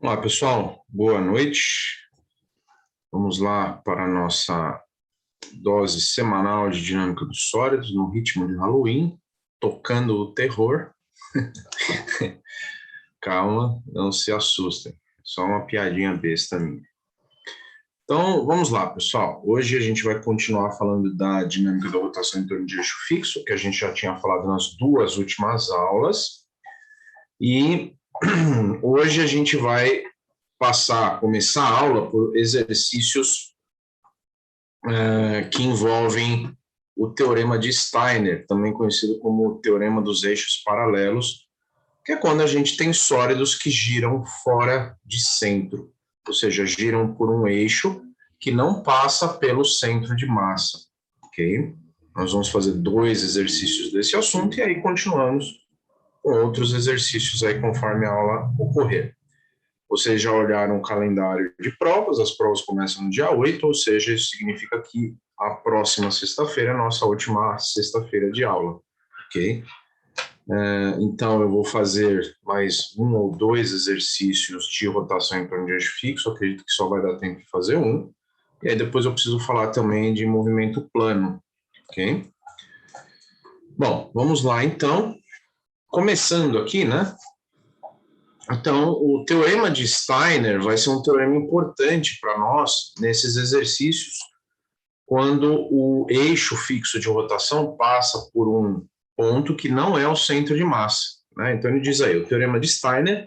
Olá, pessoal. Boa noite. Vamos lá para a nossa dose semanal de dinâmica dos sólidos no ritmo de Halloween, tocando o terror. Calma, não se assustem. Só uma piadinha besta minha. Então, vamos lá, pessoal. Hoje a gente vai continuar falando da dinâmica da rotação em torno de eixo fixo, que a gente já tinha falado nas duas últimas aulas. E hoje a gente vai começar a aula por exercícios que envolvem o teorema de Steiner, também conhecido como o teorema dos eixos paralelos, que é quando a gente tem sólidos que giram fora de centro, ou seja, giram por um eixo que não passa pelo centro de massa, ok? Nós vamos fazer 2 exercícios desse assunto e aí continuamos com outros exercícios aí conforme a aula ocorrer. Vocês já olharam o calendário de provas, as provas começam no dia 8, ou seja, isso significa que a próxima sexta-feira é a nossa última sexta-feira de aula, ok? Então, eu vou fazer mais 1 ou 2 exercícios de rotação em torno de eixo fixo, acredito que só vai dar tempo de fazer um, e aí depois eu preciso falar também de movimento plano, ok? Bom, vamos lá então. Começando aqui, né? Então, o teorema de Steiner vai ser um teorema importante para nós nesses exercícios, quando o eixo fixo de rotação passa por um ponto que não é o centro de massa, né? Então, ele diz aí, o teorema de Steiner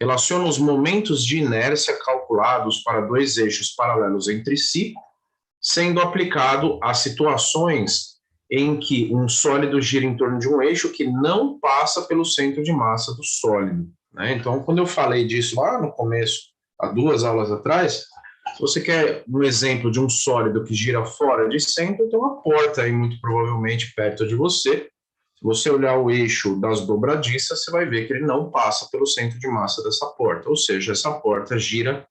relaciona os momentos de inércia calculados para 2 eixos paralelos entre si, sendo aplicado a situações em que um sólido gira em torno de um eixo que não passa pelo centro de massa do sólido. Então, quando eu falei disso lá no começo, há 2 aulas atrás, se você quer um exemplo de um sólido que gira fora de centro, tem uma porta aí muito provavelmente perto de você. Se você olhar o eixo das dobradiças, você vai ver que ele não passa pelo centro de massa dessa porta, ou seja, essa porta gira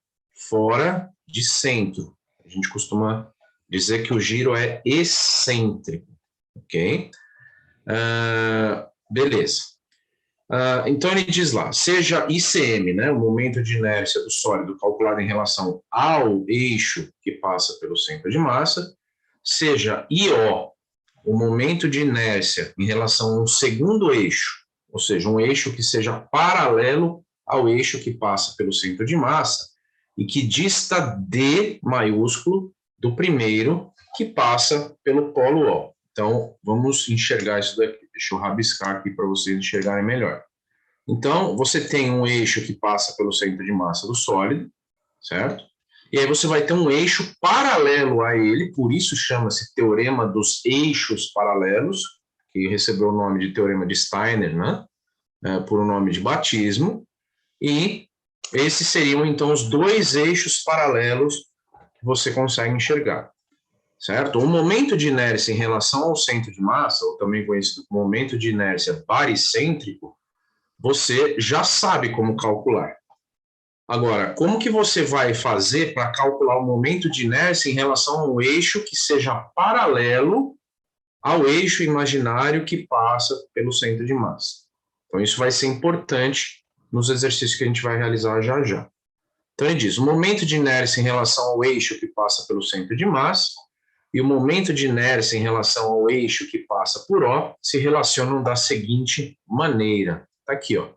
fora de centro. A gente costuma dizer que o giro é excêntrico, ok? Beleza. Então, ele diz lá, seja ICM, né, o momento de inércia do sólido calculado em relação ao eixo que passa pelo centro de massa, seja IO, o momento de inércia em relação a um segundo eixo, ou seja, um eixo que seja paralelo ao eixo que passa pelo centro de massa e que dista D maiúsculo do primeiro que passa pelo polo O. Então, vamos enxergar isso daqui. Deixa eu rabiscar aqui para vocês enxergarem melhor. Então, você tem um eixo que passa pelo centro de massa do sólido, certo? E aí você vai ter um eixo paralelo a ele, por isso chama-se teorema dos eixos paralelos, que recebeu o nome de teorema de Steiner, né? Por um nome de batismo. E esses seriam, então, os 2 eixos paralelos que você consegue enxergar. Certo? O momento de inércia em relação ao centro de massa, ou também conhecido como momento de inércia baricêntrico, você já sabe como calcular. Agora, como que você vai fazer para calcular o momento de inércia em relação a um eixo que seja paralelo ao eixo imaginário que passa pelo centro de massa? Então, isso vai ser importante nos exercícios que a gente vai realizar já já. Então, ele diz, o momento de inércia em relação ao eixo que passa pelo centro de massa e o momento de inércia em relação ao eixo que passa por O se relacionam da seguinte maneira. Está aqui, ó.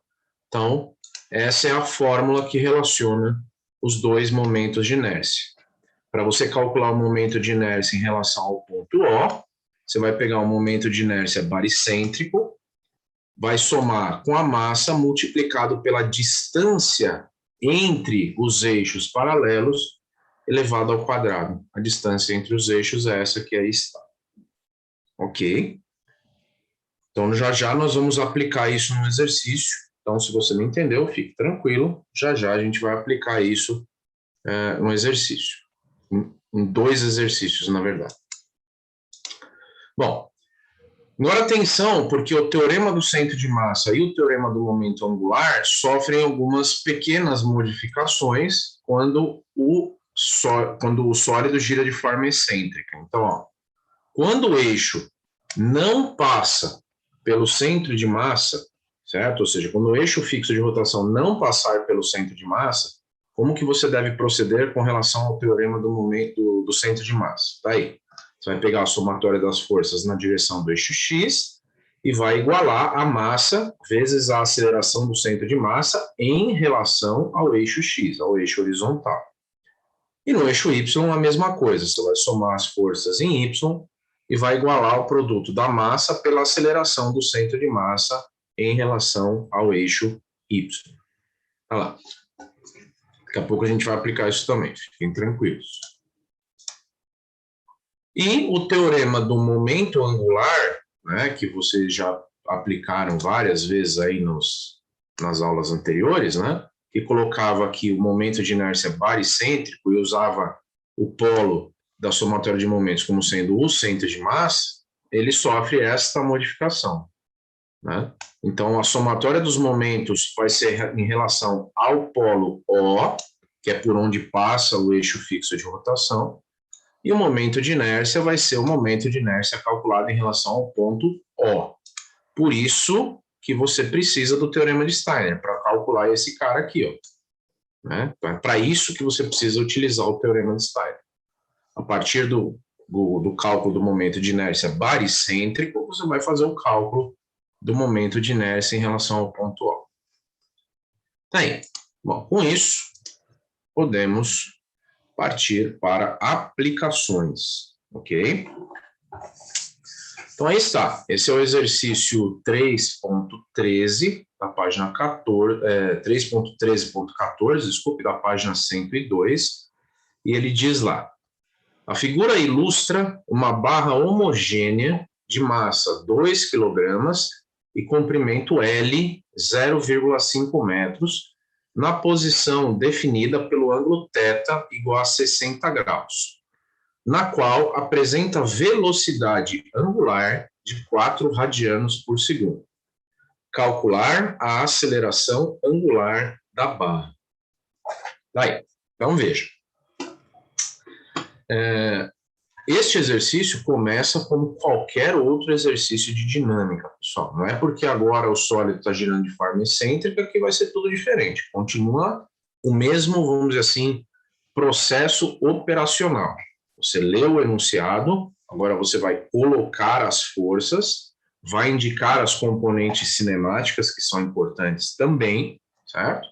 Então, essa é a fórmula que relaciona os 2 momentos de inércia. Para você calcular o momento de inércia em relação ao ponto O, você vai pegar o momento de inércia baricêntrico, vai somar com a massa multiplicado pela distância entre os eixos paralelos elevado ao quadrado. A distância entre os eixos é essa que aí está. Ok? Então, já já nós vamos aplicar isso no exercício. Então, se você não entendeu, fique tranquilo. Já já a gente vai aplicar isso no exercício. Em 2 exercícios, na verdade. Bom, agora atenção, porque o teorema do centro de massa e o teorema do momento angular sofrem algumas pequenas modificações quando o sólido gira de forma excêntrica. Então, ó, quando o eixo não passa pelo centro de massa, certo? Ou seja, quando o eixo fixo de rotação não passar pelo centro de massa, como que você deve proceder com relação ao teorema do momento do centro de massa. Tá aí. Você vai pegar a somatória das forças na direção do eixo x e vai igualar a massa vezes a aceleração do centro de massa em relação ao eixo x, ao eixo horizontal. E no eixo y a mesma coisa, você vai somar as forças em y e vai igualar o produto da massa pela aceleração do centro de massa em relação ao eixo y. Olha lá. Daqui a pouco a gente vai aplicar isso também, fiquem tranquilos. E o teorema do momento angular, né, que vocês já aplicaram várias vezes aí nas aulas anteriores, né, que colocava aqui o momento de inércia baricêntrico e usava o polo da somatória de momentos como sendo o centro de massa, ele sofre esta modificação, né? Então, a somatória dos momentos vai ser em relação ao polo O, que é por onde passa o eixo fixo de rotação, e o momento de inércia vai ser o momento de inércia calculado em relação ao ponto O. Por isso que você precisa do teorema de Steiner, para calcular esse cara aqui, ó. Né? Então, é para isso que você precisa utilizar o teorema de Steiner. A partir do cálculo do momento de inércia baricêntrico, você vai fazer o cálculo do momento de inércia em relação ao ponto O. Bem, bom, com isso, podemos partir para aplicações, ok? Então, aí está. Esse é o exercício 3.13, da página 14, 3.13.14, desculpe, da página 102, e ele diz lá: a figura ilustra uma barra homogênea de massa 2 kg e comprimento L 0,5 metros, na posição definida pelo ângulo θ igual a 60 graus, na qual apresenta velocidade angular de 4 radianos por segundo. Calcular a aceleração angular da barra. Daí, então veja. Este exercício começa como qualquer outro exercício de dinâmica, pessoal. Não é porque agora o sólido está girando de forma excêntrica que vai ser tudo diferente. Continua o mesmo, vamos dizer assim, processo operacional. Você lê o enunciado, agora você vai colocar as forças, vai indicar as componentes cinemáticas, que são importantes também, certo?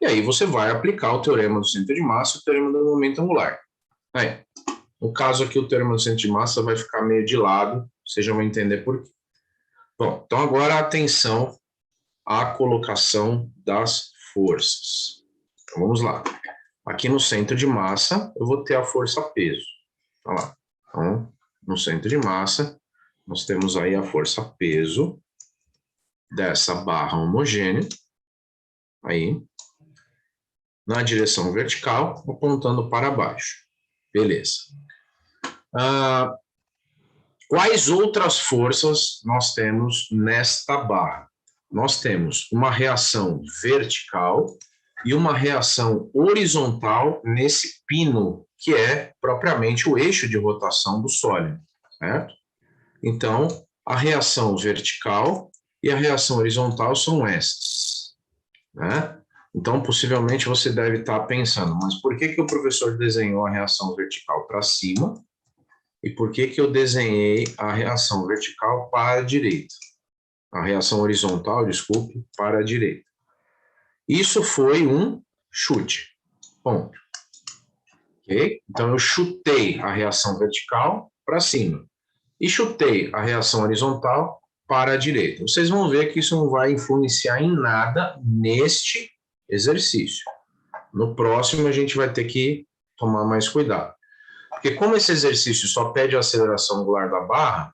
E aí você vai aplicar o teorema do centro de massa e o teorema do momento angular. Aí, no caso aqui, o teorema do centro de massa vai ficar meio de lado, vocês já vão entender por quê. Bom, então agora atenção à colocação das forças. Então, vamos lá. Aqui no centro de massa, eu vou ter a força peso. Olha lá. Então, no centro de massa, nós temos aí a força peso dessa barra homogênea, aí, na direção vertical, apontando para baixo. Beleza. Quais outras forças nós temos nesta barra? Nós temos uma reação vertical e uma reação horizontal nesse pino, que é propriamente o eixo de rotação do sólido, certo? Então, a reação vertical e a reação horizontal são estas, né? Então, possivelmente você deve estar pensando, mas por que o professor desenhou a reação vertical para cima e por que eu desenhei a reação vertical para a direita? A reação horizontal, desculpe, para a direita. Isso foi um chute. Ponto. Ok? Então, eu chutei a reação vertical para cima e chutei a reação horizontal para a direita. Vocês vão ver que isso não vai influenciar em nada neste exercício. No próximo, a gente vai ter que tomar mais cuidado. Porque como esse exercício só pede a aceleração angular da barra,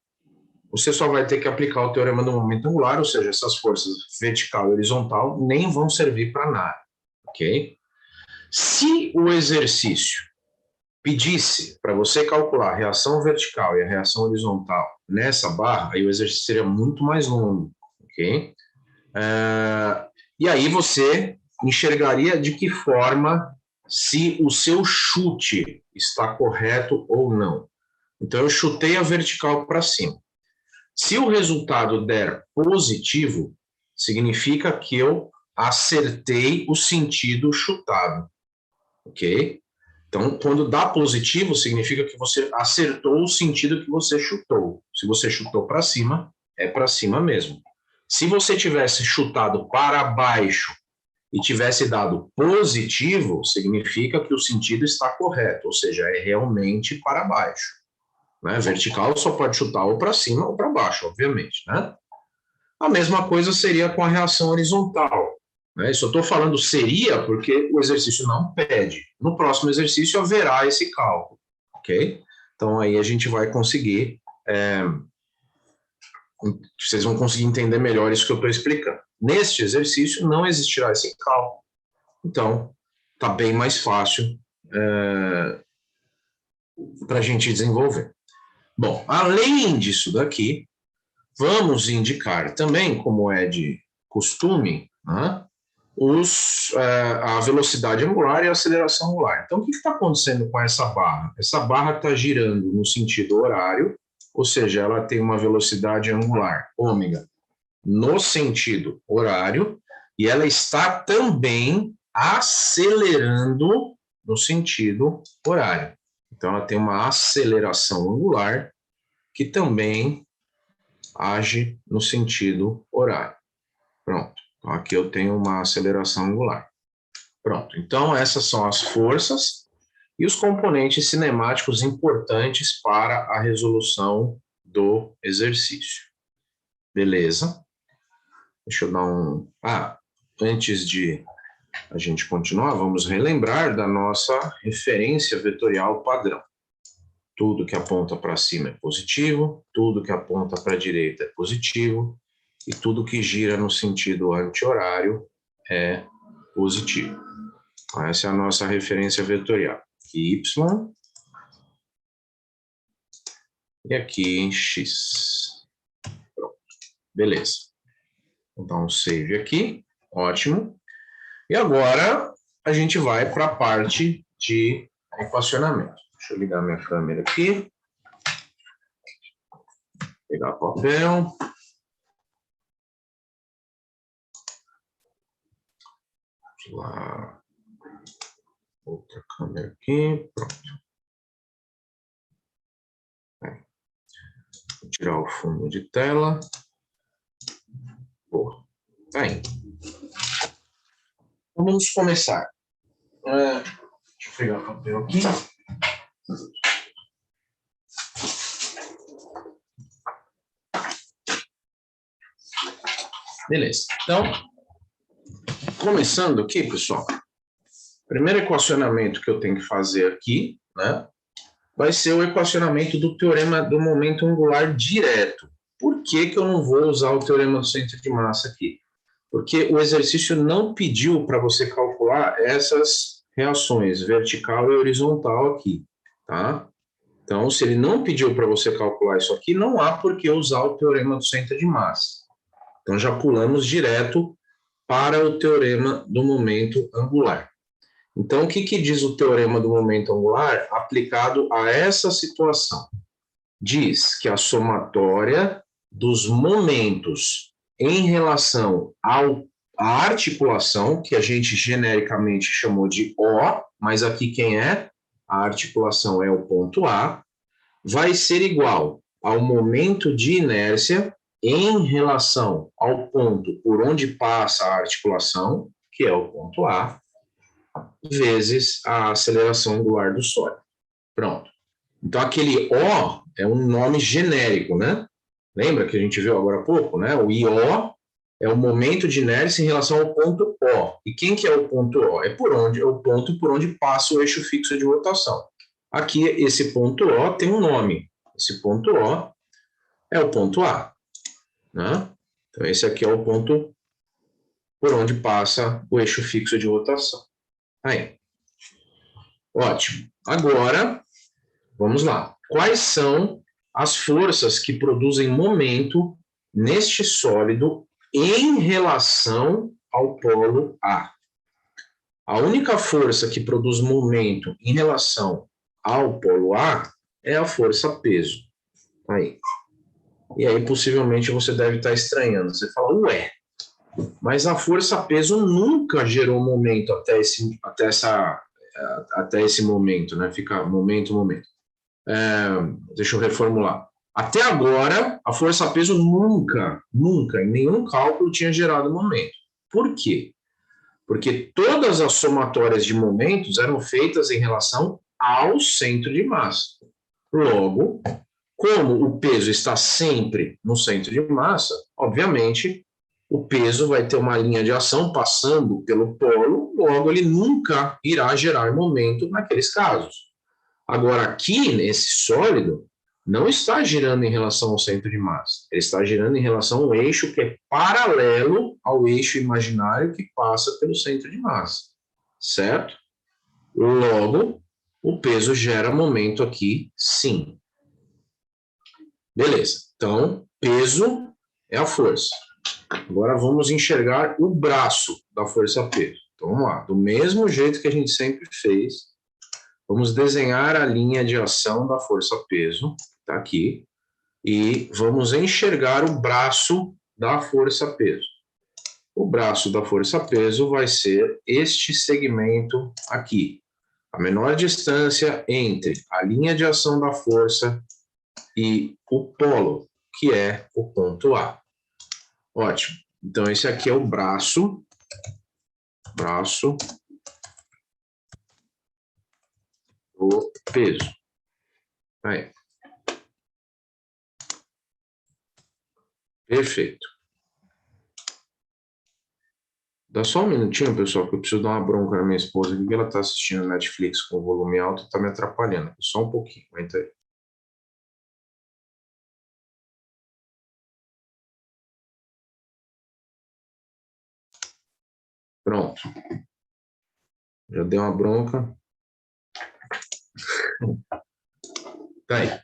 você só vai ter que aplicar o teorema do momento angular, ou seja, essas forças vertical e horizontal nem vão servir para nada, ok? Se o exercício pedisse para você calcular a reação vertical e a reação horizontal nessa barra, aí o exercício seria muito mais longo, ok? E aí você enxergaria de que forma se o seu chute está correto ou não. Então, eu chutei a vertical para cima. Se o resultado der positivo, significa que eu acertei o sentido chutado. ok? Então, quando dá positivo, significa que você acertou o sentido que você chutou. Se você chutou para cima, é para cima mesmo. Se você tivesse chutado para baixo e tivesse dado positivo, significa que o sentido está correto, ou seja, é realmente para baixo. Né? Vertical só pode chutar ou para cima ou para baixo, obviamente. Né? A mesma coisa seria com a reação horizontal. Né? Isso eu estou falando seria porque o exercício não pede. No próximo exercício haverá esse cálculo, ok? Então aí a gente vai conseguir, vocês vão conseguir entender melhor isso que eu estou explicando. Neste exercício não existirá esse cálculo. Então, está bem mais fácil para a gente desenvolver. Bom, além disso daqui, vamos indicar também, como é de costume, né, a velocidade angular e a aceleração angular. Então, o que está acontecendo com essa barra? Essa barra está girando no sentido horário, ou seja, ela tem uma velocidade angular, ômega, no sentido horário, e ela está também acelerando no sentido horário. Então, ela tem uma aceleração angular que também age no sentido horário. Pronto. Então, aqui eu tenho uma aceleração angular. Pronto. Então, essas são as forças e os componentes cinemáticos importantes para a resolução do exercício. Beleza? Deixa eu dar um... antes de a gente continuar, vamos relembrar da nossa referência vetorial padrão. Tudo que aponta para cima é positivo, tudo que aponta para a direita é positivo, e tudo que gira no sentido anti-horário é positivo. Então, essa é a nossa referência vetorial. Aqui Y, e aqui X. Pronto. Beleza. Vou dar um save aqui, ótimo. E agora a gente vai para a parte de equacionamento. Deixa eu ligar minha câmera aqui. Pegar papel. Vamos lá. Outra câmera aqui. Pronto. Vou tirar o fundo de tela. Boa. Tá indo. Então vamos começar. Deixa eu pegar o papel aqui. Beleza. Então, começando aqui, pessoal. Primeiro equacionamento que eu tenho que fazer aqui, né, vai ser o equacionamento do teorema do momento angular direto. Por que eu não vou usar o teorema do centro de massa aqui? Porque o exercício não pediu para você calcular essas reações, vertical e horizontal aqui, tá? Então, se ele não pediu para você calcular isso aqui, não há por que usar o teorema do centro de massa. Então, já pulamos direto para o teorema do momento angular. Então, o que diz o teorema do momento angular aplicado a essa situação? Diz que a somatória dos momentos em relação à articulação, que a gente genericamente chamou de O, mas aqui quem é? A articulação é o ponto A, vai ser igual ao momento de inércia em relação ao ponto por onde passa a articulação, que é o ponto A, vezes a aceleração angular do sólido. Pronto. Então, aquele O é um nome genérico, né? Lembra que a gente viu agora há pouco, né? O IO é o momento de inércia em relação ao ponto O. E quem que é o ponto O? É o ponto por onde passa o eixo fixo de rotação. Aqui, esse ponto O tem um nome. Esse ponto O é o ponto A. Né? Então, esse aqui é o ponto por onde passa o eixo fixo de rotação. Aí. Ótimo. Agora, vamos lá. Quais são as forças que produzem momento neste sólido em relação ao polo A? A única força que produz momento em relação ao polo A é a força peso. Aí. E aí, possivelmente, você deve estar estranhando. Você fala, ué, mas a força peso nunca gerou momento até até esse momento, né? Fica momento. Deixa eu reformular. Até agora, a força-peso nunca, em nenhum cálculo tinha gerado momento. Por quê? Porque todas as somatórias de momentos eram feitas em relação ao centro de massa. Logo, como o peso está sempre no centro de massa, obviamente, o peso vai ter uma linha de ação passando pelo polo, logo ele nunca irá gerar momento naqueles casos. Agora, aqui, nesse sólido, não está girando em relação ao centro de massa. Ele está girando em relação ao eixo que é paralelo ao eixo imaginário que passa pelo centro de massa. Certo? Logo, o peso gera momento aqui, sim. Beleza. Então, peso é a força. Agora vamos enxergar o braço da força-peso. Então, vamos lá. Do mesmo jeito que a gente sempre fez, vamos desenhar a linha de ação da força-peso, tá aqui, e vamos enxergar o braço da força-peso. O braço da força-peso vai ser este segmento aqui. A menor distância entre a linha de ação da força e o polo, que é o ponto A. Ótimo. Então, esse aqui é o braço do peso. Aí. Perfeito. Dá só um minutinho, pessoal, que eu preciso dar uma bronca na minha esposa, porque ela está assistindo Netflix com volume alto e está me atrapalhando. Só um pouquinho, aguenta aí. Pronto. Já deu uma bronca. Tá aí.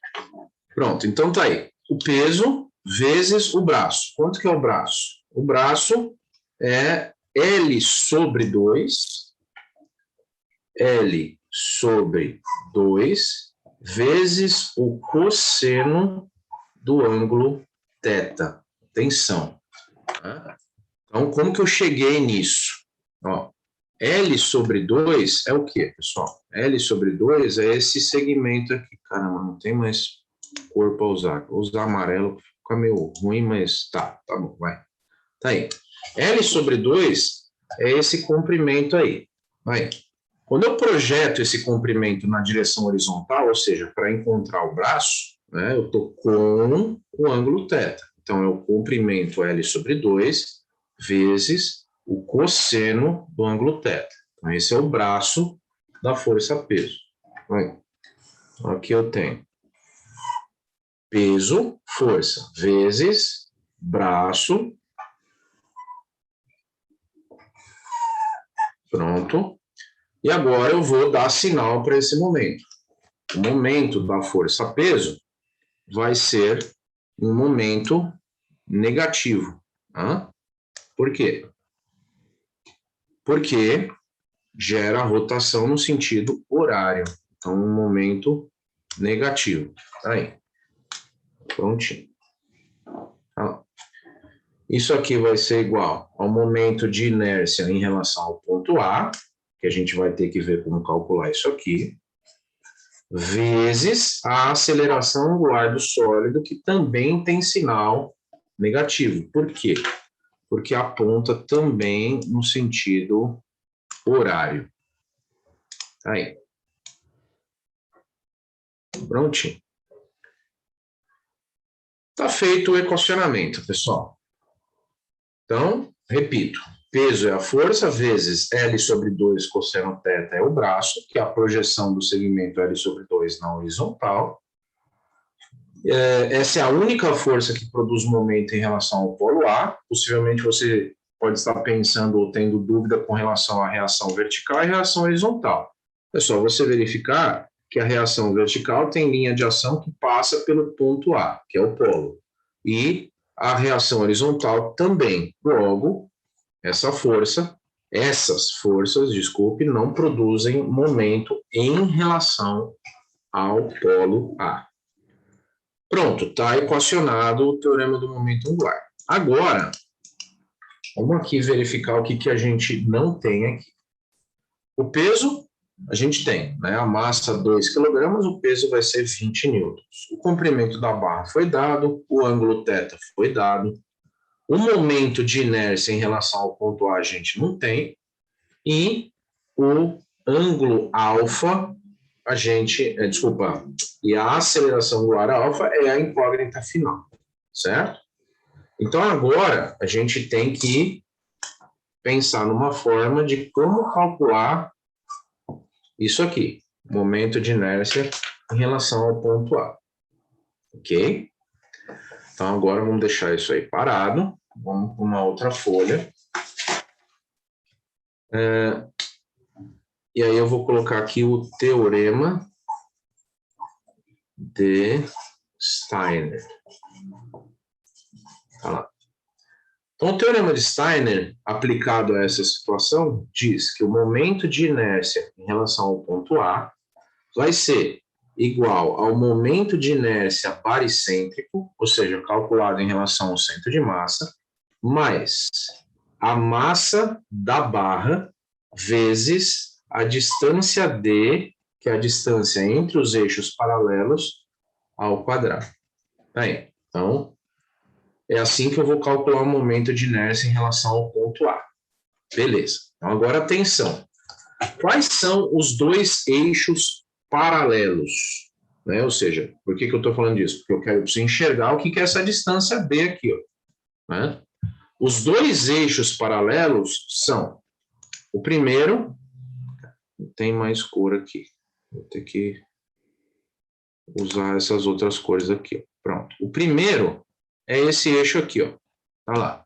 Pronto, então tá aí. O peso vezes o braço. Quanto que é o braço? O braço é L sobre 2, L sobre 2, vezes o cosseno do ângulo θ. Atenção. Então, como que eu cheguei nisso? Ó, L sobre 2 é o quê, pessoal? L sobre 2 é esse segmento aqui. Caramba, não tem mais cor para usar. Vou usar amarelo, fica meio ruim, mas tá bom, vai. Tá aí. L sobre 2 é esse comprimento aí. Vai. Quando eu projeto esse comprimento na direção horizontal, ou seja, para encontrar o braço, né, eu estou com o ângulo θ. Então, é o comprimento L sobre 2 vezes o cosseno do ângulo θ. Então, esse é o braço da força-peso. Aqui eu tenho peso, força, vezes braço. Pronto. E agora eu vou dar sinal para esse momento. O momento da força-peso vai ser um momento negativo. Por quê? Porque gera rotação no sentido horário. Então, um momento negativo. Aí. Prontinho. Isso aqui vai ser igual ao momento de inércia em relação ao ponto A, que a gente vai ter que ver como calcular isso aqui, vezes a aceleração angular do sólido, que também tem sinal negativo. Por quê? Porque aponta também no sentido horário. Aí. Prontinho. Está feito o equacionamento, pessoal. Então, repito, peso é a força, vezes L sobre 2 cosseno θ é o braço, que é a projeção do segmento L sobre 2 na horizontal. Essa é a única força que produz momento em relação ao polo A. Possivelmente você pode estar pensando ou tendo dúvida com relação à reação vertical e reação horizontal. É só você verificar que a reação vertical tem linha de ação que passa pelo ponto A, que é o polo. E a reação horizontal também. Logo, essas forças, não produzem momento em relação ao polo A. Pronto, está equacionado o teorema do momento angular. Agora, vamos aqui verificar o que a gente não tem aqui. O peso a gente tem, né, a massa 2 kg, o peso vai ser 20 newtons. O comprimento da barra foi dado, o ângulo θ foi dado, o momento de inércia em relação ao ponto A a gente não tem, e o ângulo alfa, a gente, desculpa, e a aceleração angular alfa é a incógnita final, certo? Então agora a gente tem que pensar numa forma de como calcular isso aqui, momento de inércia em relação ao ponto A, ok? Então agora vamos deixar isso aí parado, vamos para uma outra folha. E aí eu vou colocar aqui o teorema de Steiner. Tá lá. Então, o teorema de Steiner, aplicado a essa situação, diz que o momento de inércia em relação ao ponto A vai ser igual ao momento de inércia baricêntrico, ou seja, calculado em relação ao centro de massa, mais a massa da barra vezes a distância D, que é a distância entre os eixos paralelos, ao quadrado. Aí, então, é assim que eu vou calcular o momento de inércia em relação ao ponto A. Beleza. Então, agora, atenção. Quais são os dois eixos paralelos? Né? Ou seja, por que eu estou falando disso? Porque eu preciso enxergar o que é essa distância B aqui. Ó, né? Os dois eixos paralelos são, o primeiro, tem mais cor aqui. Vou ter que usar essas outras cores aqui. Ó. Pronto. O primeiro é esse eixo aqui, ó. Tá lá.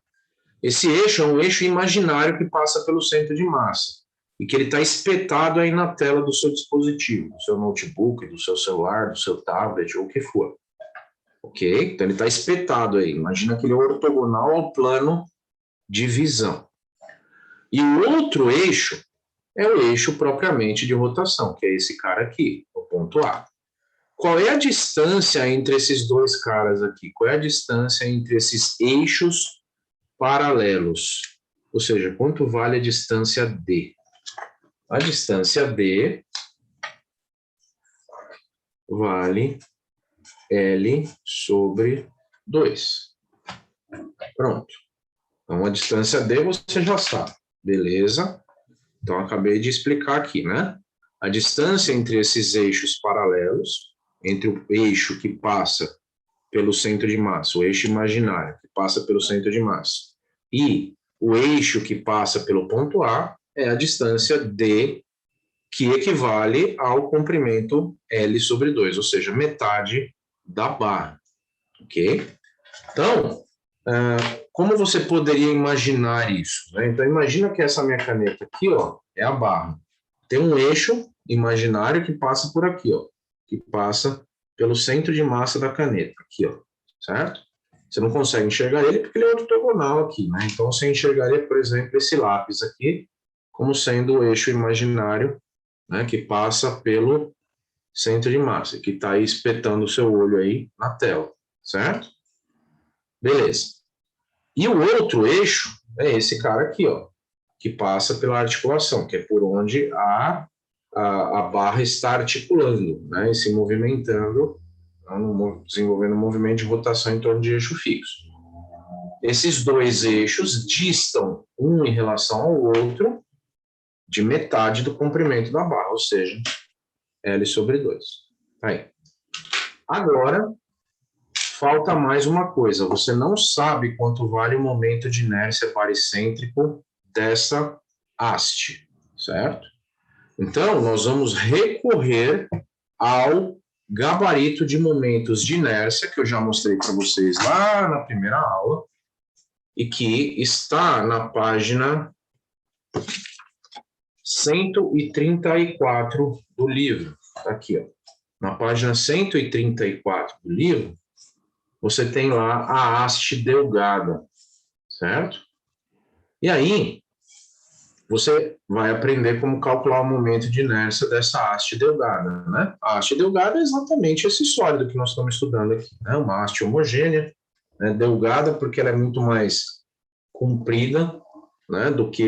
Esse eixo é um eixo imaginário que passa pelo centro de massa e que ele está espetado aí na tela do seu dispositivo, do seu notebook, do seu celular, do seu tablet, ou o que for. Ok? Então ele está espetado aí. Imagina que ele é ortogonal ao plano de visão. E o outro eixo é o eixo propriamente de rotação, que é esse cara aqui, o ponto A. Qual é a distância entre esses dois caras aqui? Qual é a distância entre esses eixos paralelos? Ou seja, quanto vale a distância D? A distância D vale L sobre 2. Pronto. Então, a distância D você já sabe. Beleza? Então, acabei de explicar aqui, né? A distância entre esses eixos paralelos, entre o eixo que passa pelo centro de massa, o eixo imaginário que passa pelo centro de massa, e o eixo que passa pelo ponto A, é a distância D, que equivale ao comprimento L sobre 2, ou seja, metade da barra, ok? Então, como você poderia imaginar isso? Né? Então, imagina que essa minha caneta aqui, ó, é a barra. Tem um eixo imaginário que passa por aqui, ó, que passa pelo centro de massa da caneta, aqui, ó, certo? Você não consegue enxergar ele porque ele é ortogonal aqui, né? Então, você enxergaria, por exemplo, esse lápis aqui como sendo o eixo imaginário, né, que passa pelo centro de massa, que está aí espetando o seu olho aí na tela, certo? Beleza. E o outro eixo é esse cara aqui, ó, que passa pela articulação, que é por onde a barra está articulando, né, e se movimentando, desenvolvendo um movimento de rotação em torno de eixo fixo. Esses dois eixos distam um em relação ao outro de metade do comprimento da barra, ou seja, L sobre 2. Aí. Agora, falta mais uma coisa. Você não sabe quanto vale o momento de inércia baricêntrico dessa haste, certo? Então, nós vamos recorrer ao gabarito de momentos de inércia, que eu já mostrei para vocês lá na primeira aula, e que está na página 134 do livro. Está aqui, ó. Na página 134 do livro, você tem lá a haste delgada, certo? E aí, você vai aprender como calcular o momento de inércia dessa haste delgada, né? A haste delgada é exatamente esse sólido que nós estamos estudando aqui, né? Uma haste homogênea, né? Delgada porque ela é muito mais comprida, né, do que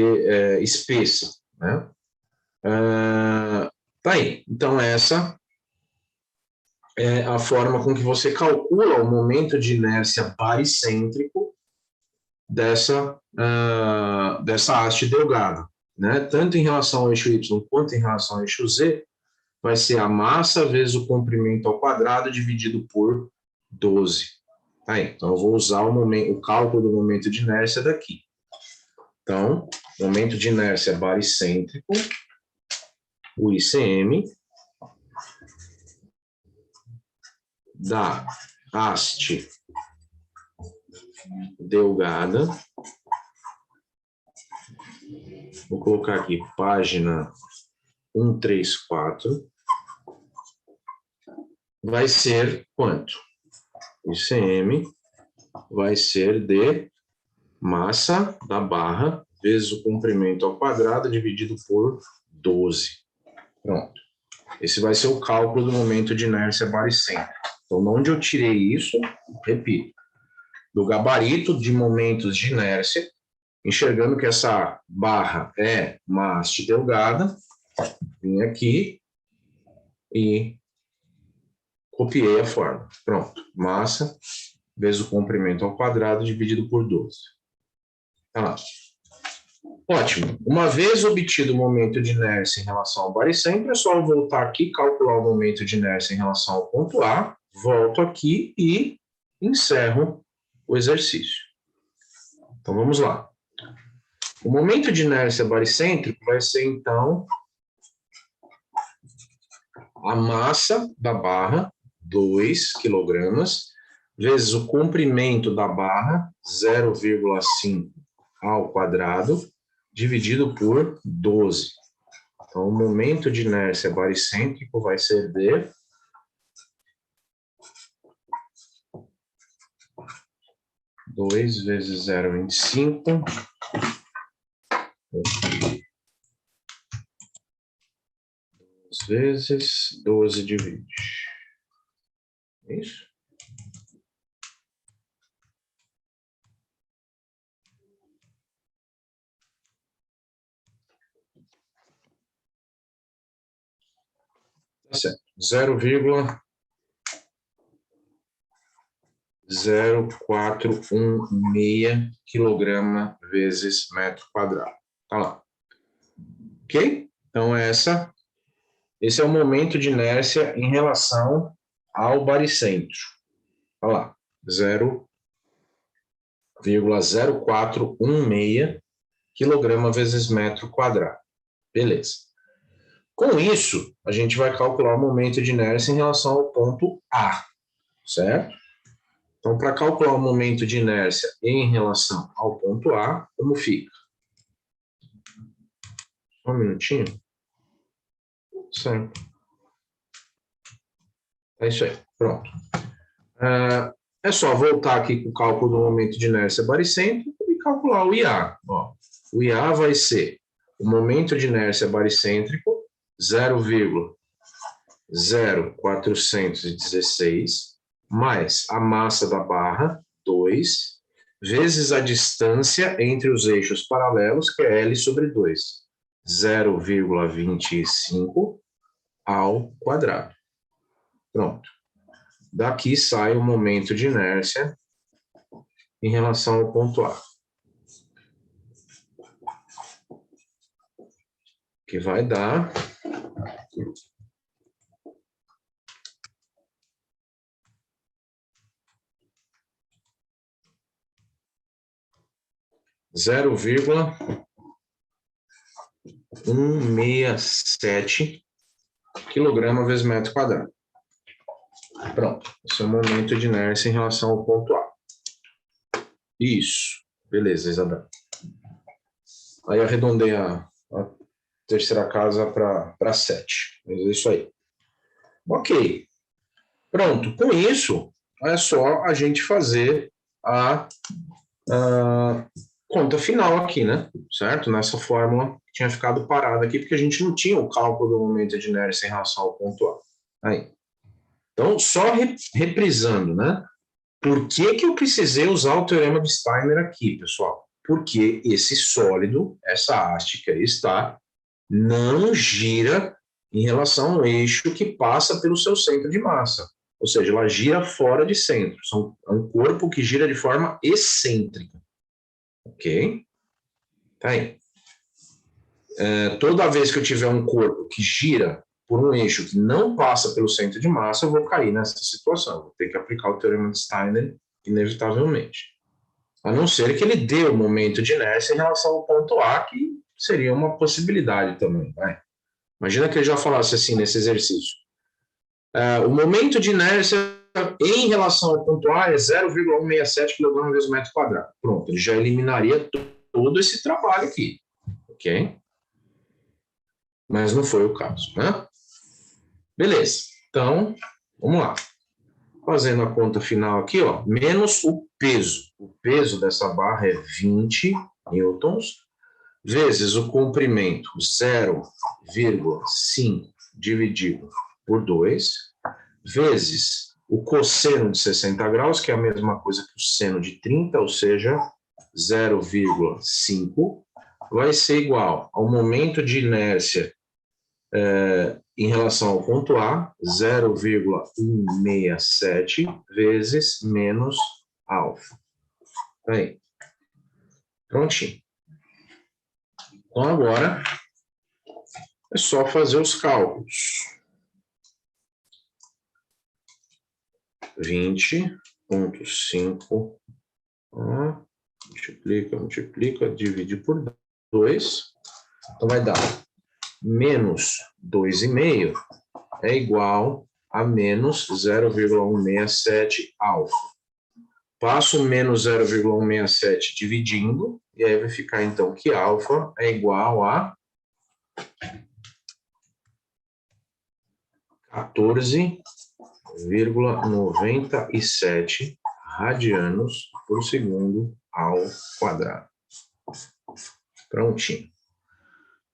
espessa, né? Tá aí. Então, essa é a forma com que você calcula o momento de inércia baricêntrico dessa haste delgada, né? Tanto em relação ao eixo Y quanto em relação ao eixo Z, vai ser a massa vezes o comprimento ao quadrado dividido por 12. Tá aí. Então, eu vou usar o cálculo do momento de inércia daqui. Então, momento de inércia baricêntrico, o ICM, da haste delgada. Vou colocar aqui página 134. Vai ser quanto? O ICM vai ser de massa da barra vezes o comprimento ao quadrado dividido por 12. Pronto. Esse vai ser o cálculo do momento de inércia baricêntrica. Então, onde eu tirei isso, repito, do gabarito de momentos de inércia, enxergando que essa barra é uma haste delgada, vim aqui e copiei a fórmula. Pronto. Massa vezes o comprimento ao quadrado dividido por 12. Tá lá. Ótimo. Uma vez obtido o momento de inércia em relação ao baricêntrico, é só eu voltar aqui, calcular o momento de inércia em relação ao ponto A, volto aqui e encerro o exercício. Então, vamos lá. O momento de inércia baricêntrico vai ser, então, a massa da barra, 2 kg, vezes o comprimento da barra, 0,5 ao quadrado, dividido por 12. Então, o momento de inércia baricêntrico vai ser de 2 vezes 0,25 vezes 12 de 20. É isso? Tá certo. 0,0416 kg vezes metro quadrado. Tá lá. Ok? Então, esse é o momento de inércia em relação ao baricêntrico. Olha lá, 0,0416 kg vezes metro quadrado. Beleza. Com isso, a gente vai calcular o momento de inércia em relação ao ponto A, certo? Então, para calcular o momento de inércia em relação ao ponto A, como fica? Só um minutinho. Certo. É isso aí, pronto. É só voltar aqui com o cálculo do momento de inércia baricêntrico e calcular o IA. Ó, o IA vai ser o momento de inércia baricêntrico, 0,0416, mais a massa da barra, 2, vezes a distância entre os eixos paralelos, que é L sobre 2, 0,25 ao quadrado. Pronto. Daqui sai o momento de inércia em relação ao ponto A. Que vai dar 0,167 kg vezes metro quadrado. Pronto, esse é o momento de inércia em relação ao ponto A. Isso, beleza, Isabel. Aí arredondei a terceira casa para 7. Mas é isso aí. Ok. Pronto, com isso, é só a gente fazer a conta final aqui, né? Certo? Nessa fórmula que tinha ficado parada aqui, porque a gente não tinha o cálculo do momento de inércia em relação ao ponto A. Aí. Então, só reprisando, né? Por que eu precisei usar o teorema de Steiner aqui, pessoal? Porque esse sólido, essa haste que aí está, não gira em relação ao eixo que passa pelo seu centro de massa. Ou seja, ela gira fora de centro. É um corpo que gira de forma excêntrica. Ok? Tá aí. Toda vez que eu tiver um corpo que gira por um eixo que não passa pelo centro de massa, eu vou cair nessa situação. Vou ter que aplicar o teorema de Steiner, inevitavelmente. A não ser que ele dê o momento de inércia em relação ao ponto A, que seria uma possibilidade também. Vai. Imagina que ele já falasse assim nesse exercício. O momento de inércia em relação ao ponto A é 0,167 kg vezes metro quadrado. Pronto, ele já eliminaria todo esse trabalho aqui. Ok? Mas não foi o caso, né? Beleza. Então, vamos lá. Fazendo a conta final aqui, ó, menos o peso. O peso dessa barra é 20 newtons, vezes o comprimento 0,5 dividido por 2, vezes o cosseno de 60 graus, que é a mesma coisa que o seno de 30, ou seja, 0,5, vai ser igual ao momento de inércia em relação ao ponto A, 0,167 vezes menos alfa. Aí. Prontinho. Então, agora é só fazer os cálculos. 20,5 multiplica, divide por 2. Então, vai dar menos 2,5 é igual a menos 0,167 alfa. Passo menos 0,167 dividindo, e aí vai ficar então que alfa é igual a 14,97 radianos por segundo ao quadrado. Prontinho.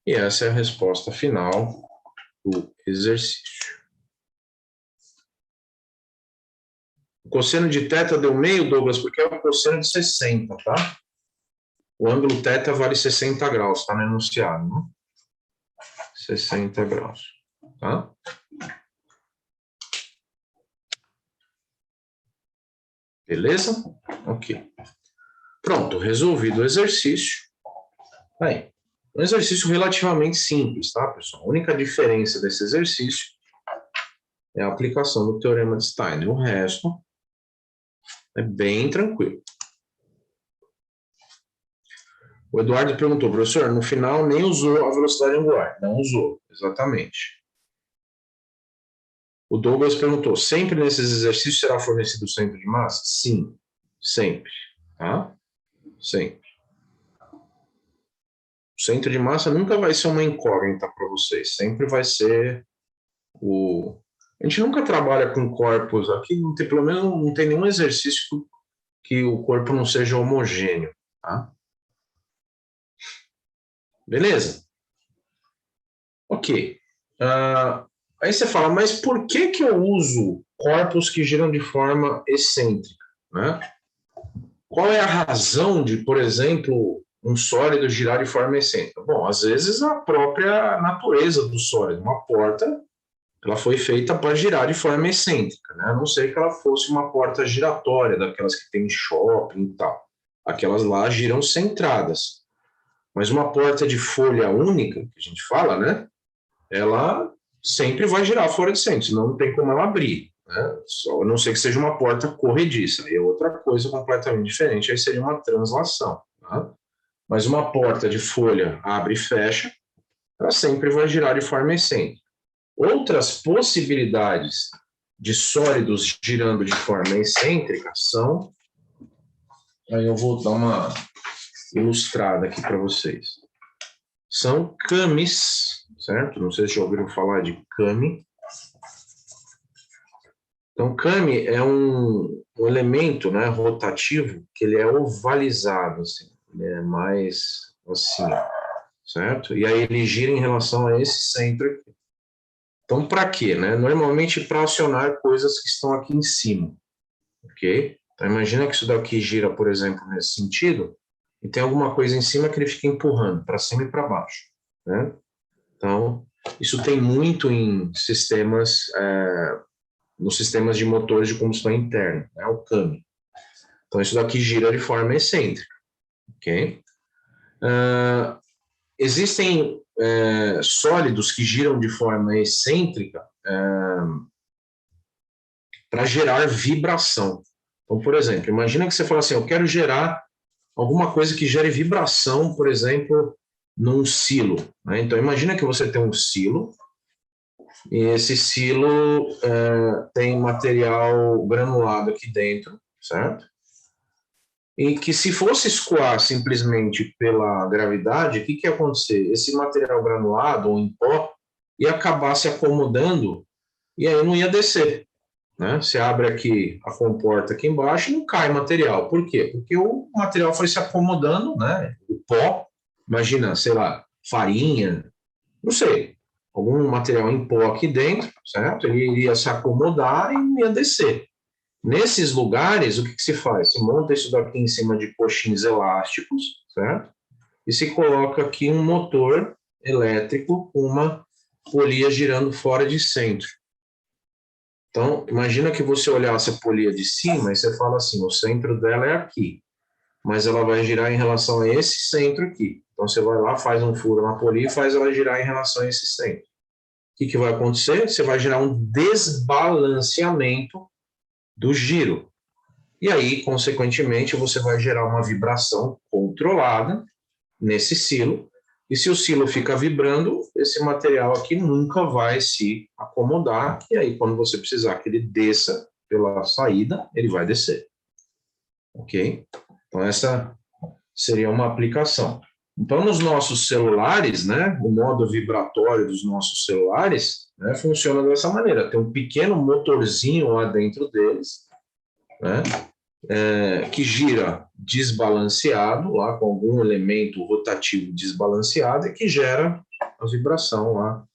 E essa é a resposta final do exercício. O cosseno de θ deu meio, Douglas, porque é o cosseno de 60, tá? O ângulo θ vale 60 graus, tá no enunciado, né? 60 graus, tá? Beleza? Ok. Pronto, resolvido o exercício. Aí, um exercício relativamente simples, tá, pessoal? A única diferença desse exercício é a aplicação do teorema de Steiner. O resto é bem tranquilo. O Eduardo perguntou, professor, no final nem usou a velocidade angular. Não usou, exatamente. O Douglas perguntou, sempre nesses exercícios será fornecido o centro de massa? Sim, sempre, tá? Sempre. O centro de massa nunca vai ser uma incógnita para vocês, sempre vai ser o... A gente nunca trabalha com corpos, aqui não tem, pelo menos não tem nenhum exercício que o corpo não seja homogêneo, tá? Beleza? Ok. Aí você fala, mas por que eu uso corpos que giram de forma excêntrica, né? Qual é a razão de, por exemplo, um sólido girar de forma excêntrica? Bom, às vezes a própria natureza do sólido. Uma porta, ela foi feita para girar de forma excêntrica, né? A não ser que ela fosse uma porta giratória, daquelas que tem em shopping e tal. Aquelas lá giram centradas. Mas uma porta de folha única, que a gente fala, né? Ela sempre vai girar fora de centro, senão não tem como ela abrir, né? Só, a não ser que seja uma porta corrediça, aí é outra coisa completamente diferente, aí seria uma translação, tá? Mas uma porta de folha abre e fecha, ela sempre vai girar de forma excêntrica. Outras possibilidades de sólidos girando de forma excêntrica são... Aí eu vou dar uma ilustrada aqui para vocês. São camis, certo? Não sei se já ouviram falar de cami. Então, cami é um elemento, né, rotativo que ele é ovalizado, assim, ele é mais assim, certo? E aí ele gira em relação a esse centro aqui. Então, para quê, né? Normalmente para acionar coisas que estão aqui em cima, ok? Então, imagina que isso daqui gira, por exemplo, nesse sentido, e tem alguma coisa em cima que ele fica empurrando para cima e para baixo, né? Então, Isso tem muito em sistemas, nos sistemas de motores de combustão interna, né, o CAM. Então, isso daqui gira de forma excêntrica, ok? Existem sólidos que giram de forma excêntrica para gerar vibração. Então, por exemplo, imagina que você fala assim, eu quero gerar alguma coisa que gere vibração, por exemplo, num silo, né? Então, imagina que você tem um silo, e esse silo tem material granulado aqui dentro, certo? E que se fosse escoar simplesmente pela gravidade, o que ia acontecer? Esse material granulado ou em pó ia acabar se acomodando e aí não ia descer, né? Você abre aqui a comporta aqui embaixo e não cai material. Por quê? Porque o material foi se acomodando, né? O pó, imagina, sei lá, farinha, não sei, algum material em pó aqui dentro, certo? Ele iria se acomodar e não ia descer. Nesses lugares, o que se faz? Se monta isso daqui em cima de coxins elásticos, certo? E se coloca aqui um motor elétrico com uma polia girando fora de centro. Então, imagina que você olhasse a polia de cima e você fala assim, o centro dela é aqui, mas ela vai girar em relação a esse centro aqui. Então, você vai lá, faz um furo na polia e faz ela girar em relação a esse centro. O que vai acontecer? Você vai gerar um desbalanceamento do giro. E aí, consequentemente, você vai gerar uma vibração controlada nesse silo. E se o silo fica vibrando, esse material aqui nunca vai se acomodar. E aí, quando você precisar que ele desça pela saída, ele vai descer. Ok? Então, essa seria uma aplicação. Então, nos nossos celulares, né, o modo vibratório dos nossos celulares, né, funciona dessa maneira. Tem um pequeno motorzinho lá dentro deles, né, que gira desbalanceado, lá com algum elemento rotativo desbalanceado, e que gera a vibração lá,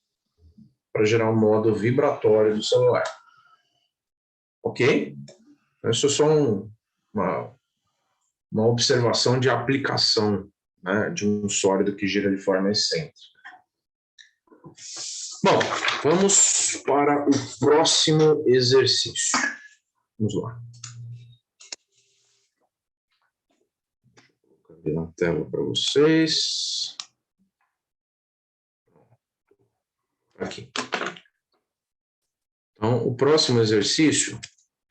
para gerar um modo vibratório do celular. Ok? Isso é só uma observação de aplicação, né, de um sólido que gira de forma excêntrica. Bom, vamos para o próximo exercício. Vamos lá. Vou colocar na tela para vocês. Aqui. Então, o próximo exercício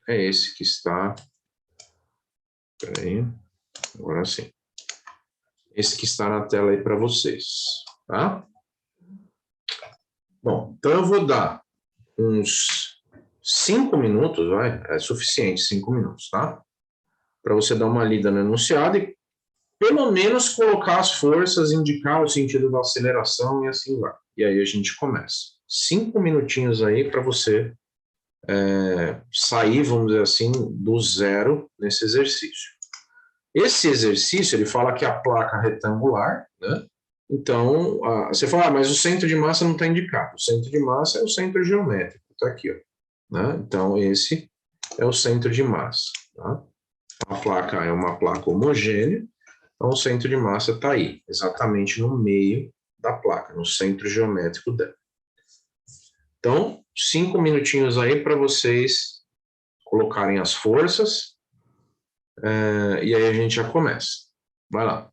é esse que está... Espera aí, agora sim. Esse que está na tela aí para vocês, tá? Bom, então eu vou dar uns 5 minutos, vai, é suficiente 5 minutos, tá? Para você dar uma lida no enunciado e pelo menos colocar as forças, indicar o sentido da aceleração e assim vai. E aí a gente começa. 5 minutinhos aí para você sair, vamos dizer assim, do zero nesse exercício. Esse exercício, ele fala que a placa retangular, né? Então, você fala, mas o centro de massa não está indicado. O centro de massa é o centro geométrico, está aqui, ó, né? Então, esse é o centro de massa, tá? A placa é uma placa homogênea, então o centro de massa está aí, exatamente no meio da placa, no centro geométrico dela. Então, 5 minutinhos aí para vocês colocarem as forças, e aí a gente já começa. Vai lá.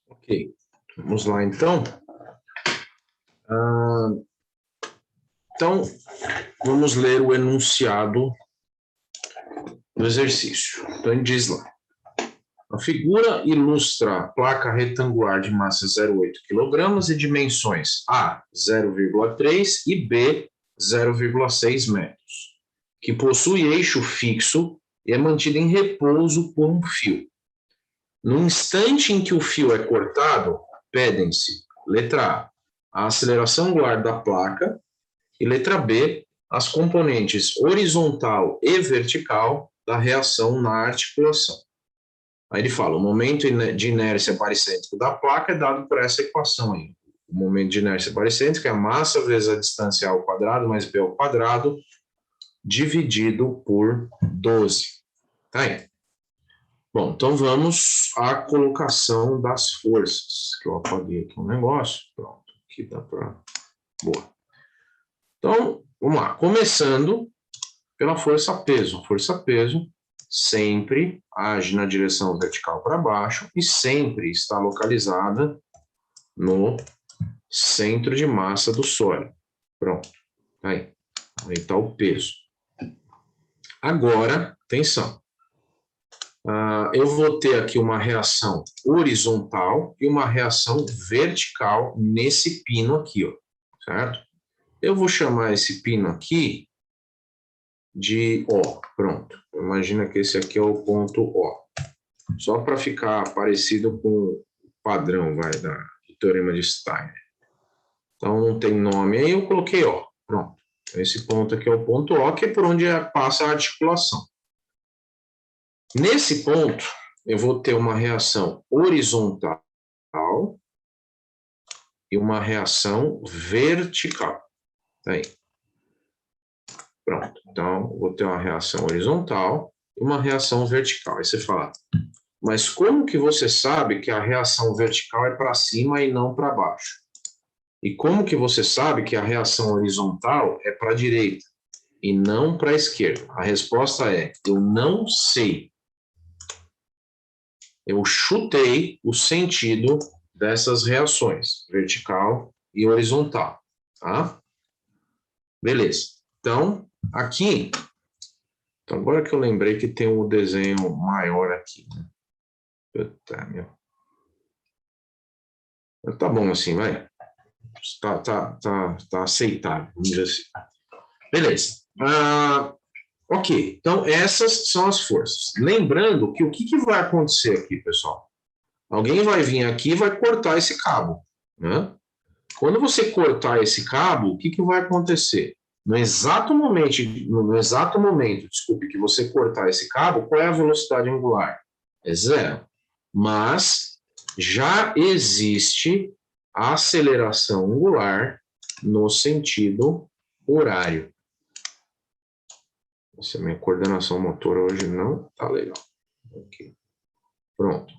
Ok, vamos lá então. Então, vamos ler o enunciado do exercício. Então, ele diz lá: a figura ilustra a placa retangular de massa 0,8 kg e dimensões A, 0,3 e B, 0,6 metros, que possui eixo fixo e é mantida em repouso por um fio. No instante em que o fio é cortado, pedem-se, letra A, a aceleração angular da placa, e letra B, as componentes horizontal e vertical da reação na articulação. Aí ele fala, o momento de inércia baricêntrico da placa é dado por essa equação aí. O momento de inércia baricêntrica é a massa vezes a distância A ao quadrado mais B ao quadrado, dividido por 12. Tá aí. Bom, então vamos à colocação das forças, que eu apaguei aqui um negócio. Pronto, aqui dá para... Boa. Então, vamos lá. Começando pela força-peso. Força-peso sempre age na direção vertical para baixo e sempre está localizada no centro de massa do sólido. Pronto. Aí está o peso. Agora, atenção. Eu vou ter aqui uma reação horizontal e uma reação vertical nesse pino aqui, ó, certo? Eu vou chamar esse pino aqui de O, pronto. Imagina que esse aqui é o ponto O. Só para ficar parecido com o padrão, do teorema de Steiner. Então, não tem nome aí, eu coloquei O, pronto. Esse ponto aqui é o ponto O, que é por onde passa a articulação. Nesse ponto, eu vou ter uma reação horizontal e uma reação vertical. Tá aí. Pronto. Então, vou ter uma reação horizontal e uma reação vertical. Aí você fala, mas como que você sabe que a reação vertical é para cima e não para baixo? E como que você sabe que a reação horizontal é para a direita e não para a esquerda? A resposta é, eu não sei. Eu chutei o sentido dessas reações, vertical e horizontal, tá? Beleza. Então, aqui, então agora que eu lembrei que tem um desenho maior aqui, né? Puta, meu. Tá bom assim, vai. Tá aceitável, vamos dizer assim. Beleza. Ok, então essas são as forças. Lembrando que o que vai acontecer aqui, pessoal? Alguém vai vir aqui e vai cortar esse cabo, né? Quando você cortar esse cabo, o que vai acontecer? No exato momento, desculpe, que você cortar esse cabo, qual é a velocidade angular? É zero. Mas já existe a aceleração angular no sentido horário. Essa minha coordenação motora hoje não tá legal. Okay. Pronto.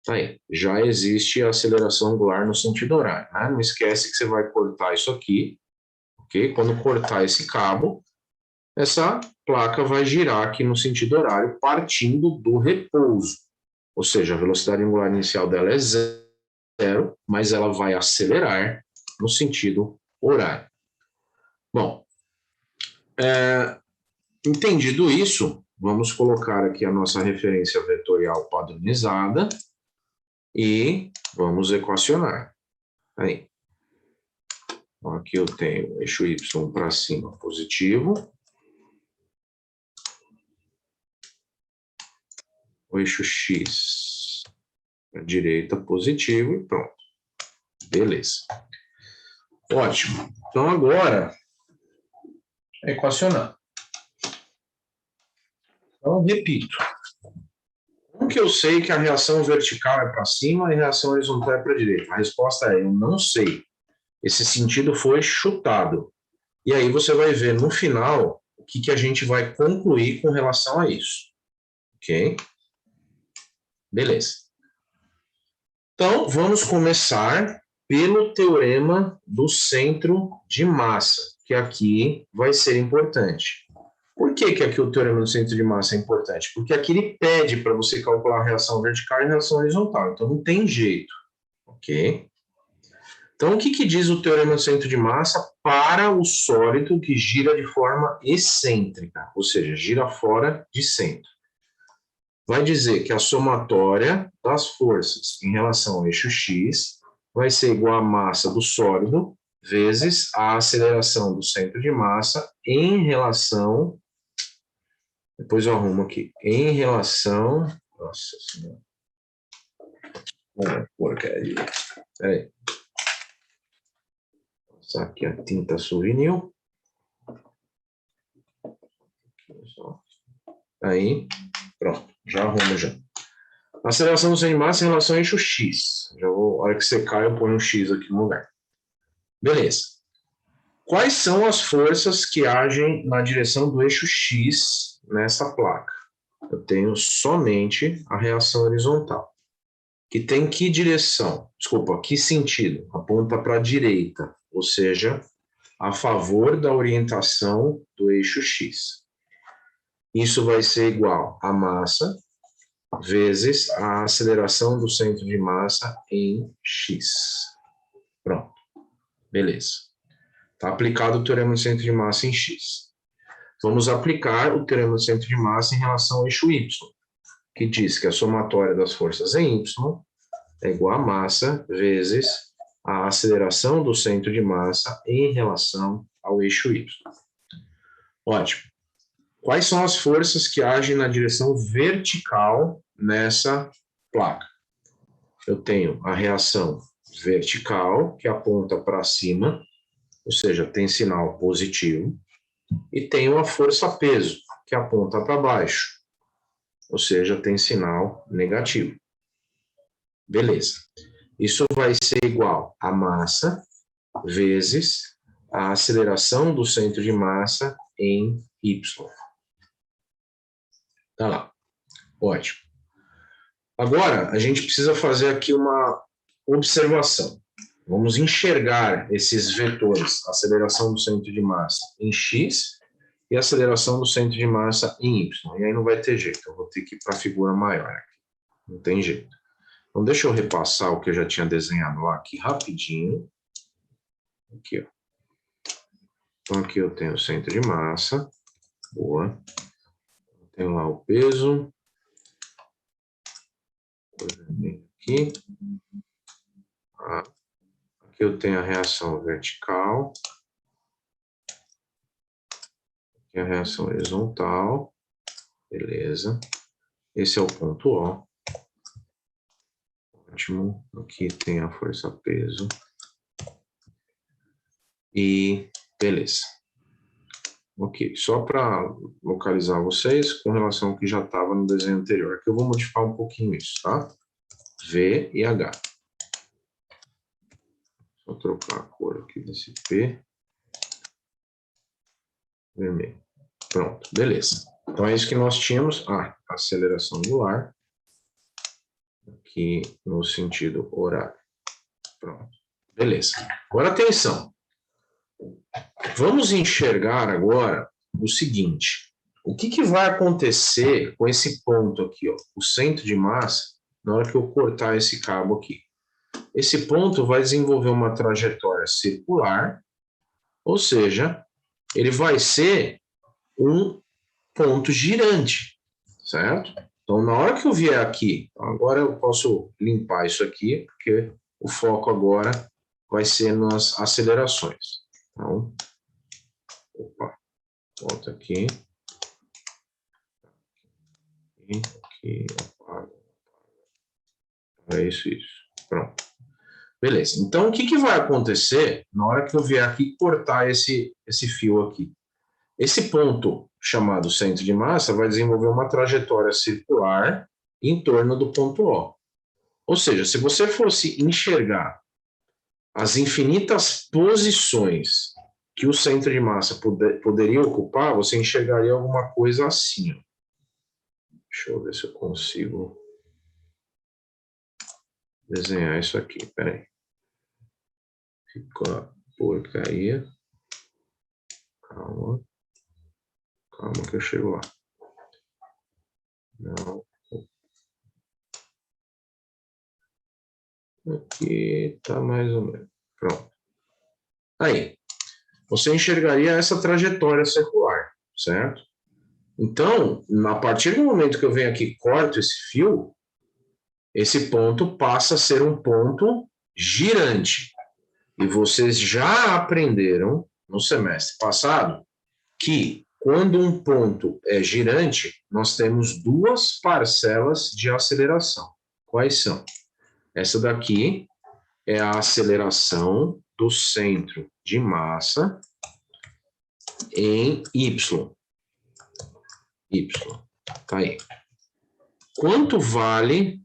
Tá aí. Já existe a aceleração angular no sentido horário. Né? Não esquece que você vai cortar isso aqui. Okay? Quando cortar esse cabo, essa placa vai girar aqui no sentido horário, partindo do repouso. Ou seja, a velocidade angular inicial dela é zero, mas ela vai acelerar no sentido horário. Bom, entendido isso, vamos colocar aqui a nossa referência vetorial padronizada e vamos equacionar. Aí. Então, aqui eu tenho o eixo Y para cima positivo, o eixo X para direita positivo e pronto. Beleza. Ótimo. Então agora, equacionar. Então, repito. Como que eu sei que a reação vertical é para cima e a reação horizontal é para a direita? A resposta é, eu não sei. Esse sentido foi chutado. E aí você vai ver no final o que a gente vai concluir com relação a isso. Ok? Beleza. Então, vamos começar pelo teorema do centro de massa, que aqui vai ser importante. Por que que aqui o teorema do centro de massa é importante? Porque aqui ele pede para você calcular a reação vertical e a reação horizontal, então não tem jeito, ok? Então, o que que diz o teorema do centro de massa para o sólido que gira de forma excêntrica, ou seja, gira fora de centro? Vai dizer que a somatória das forças em relação ao eixo x vai ser igual à massa do sólido vezes a aceleração do centro de massa em relação... Depois eu arrumo aqui. Em relação... Nossa Senhora. Porcaria. Peraí. Vou passar aqui a tinta souvenir. Aí, pronto. Já arrumo já. Aceleração do centro de massa em relação ao eixo x. Já vou, a hora que secar, eu ponho um x aqui no lugar. Beleza. Quais são as forças que agem na direção do eixo x nessa placa? Eu tenho somente a reação horizontal. Que tem que direção? Desculpa, que sentido? Aponta para a direita, ou seja, a favor da orientação do eixo x. Isso vai ser igual a massa vezes a aceleração do centro de massa em x. Pronto. Beleza. Está aplicado o teorema do centro de massa em x. Vamos aplicar o teorema do centro de massa em relação ao eixo y, que diz que a somatória das forças em y é igual a massa vezes a aceleração do centro de massa em relação ao eixo y. Ótimo. Quais são as forças que agem na direção vertical nessa placa? Eu tenho a reação vertical, que aponta para cima, ou seja, tem sinal positivo, e tenho a força-peso, que aponta para baixo, ou seja, tem sinal negativo. Beleza. Isso vai ser igual a massa vezes a aceleração do centro de massa em y. Tá lá. Ótimo. Agora, a gente precisa fazer aqui uma observação. Vamos enxergar esses vetores, aceleração do centro de massa em x e aceleração do centro de massa em y. E aí não vai ter jeito, eu vou ter que ir para a figura maior aqui. Não tem jeito. Então, deixa eu repassar o que eu já tinha desenhado lá aqui rapidinho. Aqui, ó. Então, aqui eu tenho o centro de massa. Boa. Tenho lá o peso. Aqui. Aqui eu tenho a reação vertical. Aqui a reação horizontal. Beleza. Esse é o ponto O. Ótimo. Aqui tem a força-peso. E beleza. Ok, só para localizar vocês com relação ao que já estava no desenho anterior, que eu vou modificar um pouquinho isso, tá? V e H. Só trocar a cor aqui desse P. Vermelho. Pronto, beleza. Então é isso que nós tínhamos. Aceleração angular. Aqui no sentido horário. Pronto. Beleza. Agora atenção. Vamos enxergar agora o seguinte. O que que vai acontecer com esse ponto aqui, ó, o centro de massa, na hora que eu cortar esse cabo aqui? Esse ponto vai desenvolver uma trajetória circular, ou seja, ele vai ser um ponto girante, certo? Então, na hora que eu vier aqui, agora eu posso limpar isso aqui, porque o foco agora vai ser nas acelerações. Então, opa, volta aqui. Aqui, apaga. É isso. Pronto. Beleza. Então, o que que vai acontecer na hora que eu vier aqui cortar esse fio aqui? Esse ponto, chamado centro de massa, vai desenvolver uma trajetória circular em torno do ponto O. Ou seja, se você fosse enxergar as infinitas posições que o centro de massa poderia ocupar, você enxergaria alguma coisa assim. Ó. Deixa eu ver se eu consigo desenhar isso aqui. Espera aí. Ficou a porcaria. Calma. Calma que eu chego lá. Não. Aqui tá mais ou menos. Pronto. Aí, você enxergaria essa trajetória circular, certo? Então, a partir do momento que eu venho aqui e corto esse fio, esse ponto passa a ser um ponto girante. E vocês já aprenderam no semestre passado que quando um ponto é girante, nós temos duas parcelas de aceleração. Quais são? Essa daqui é a aceleração do centro de massa em Y. Y, tá aí. Quanto vale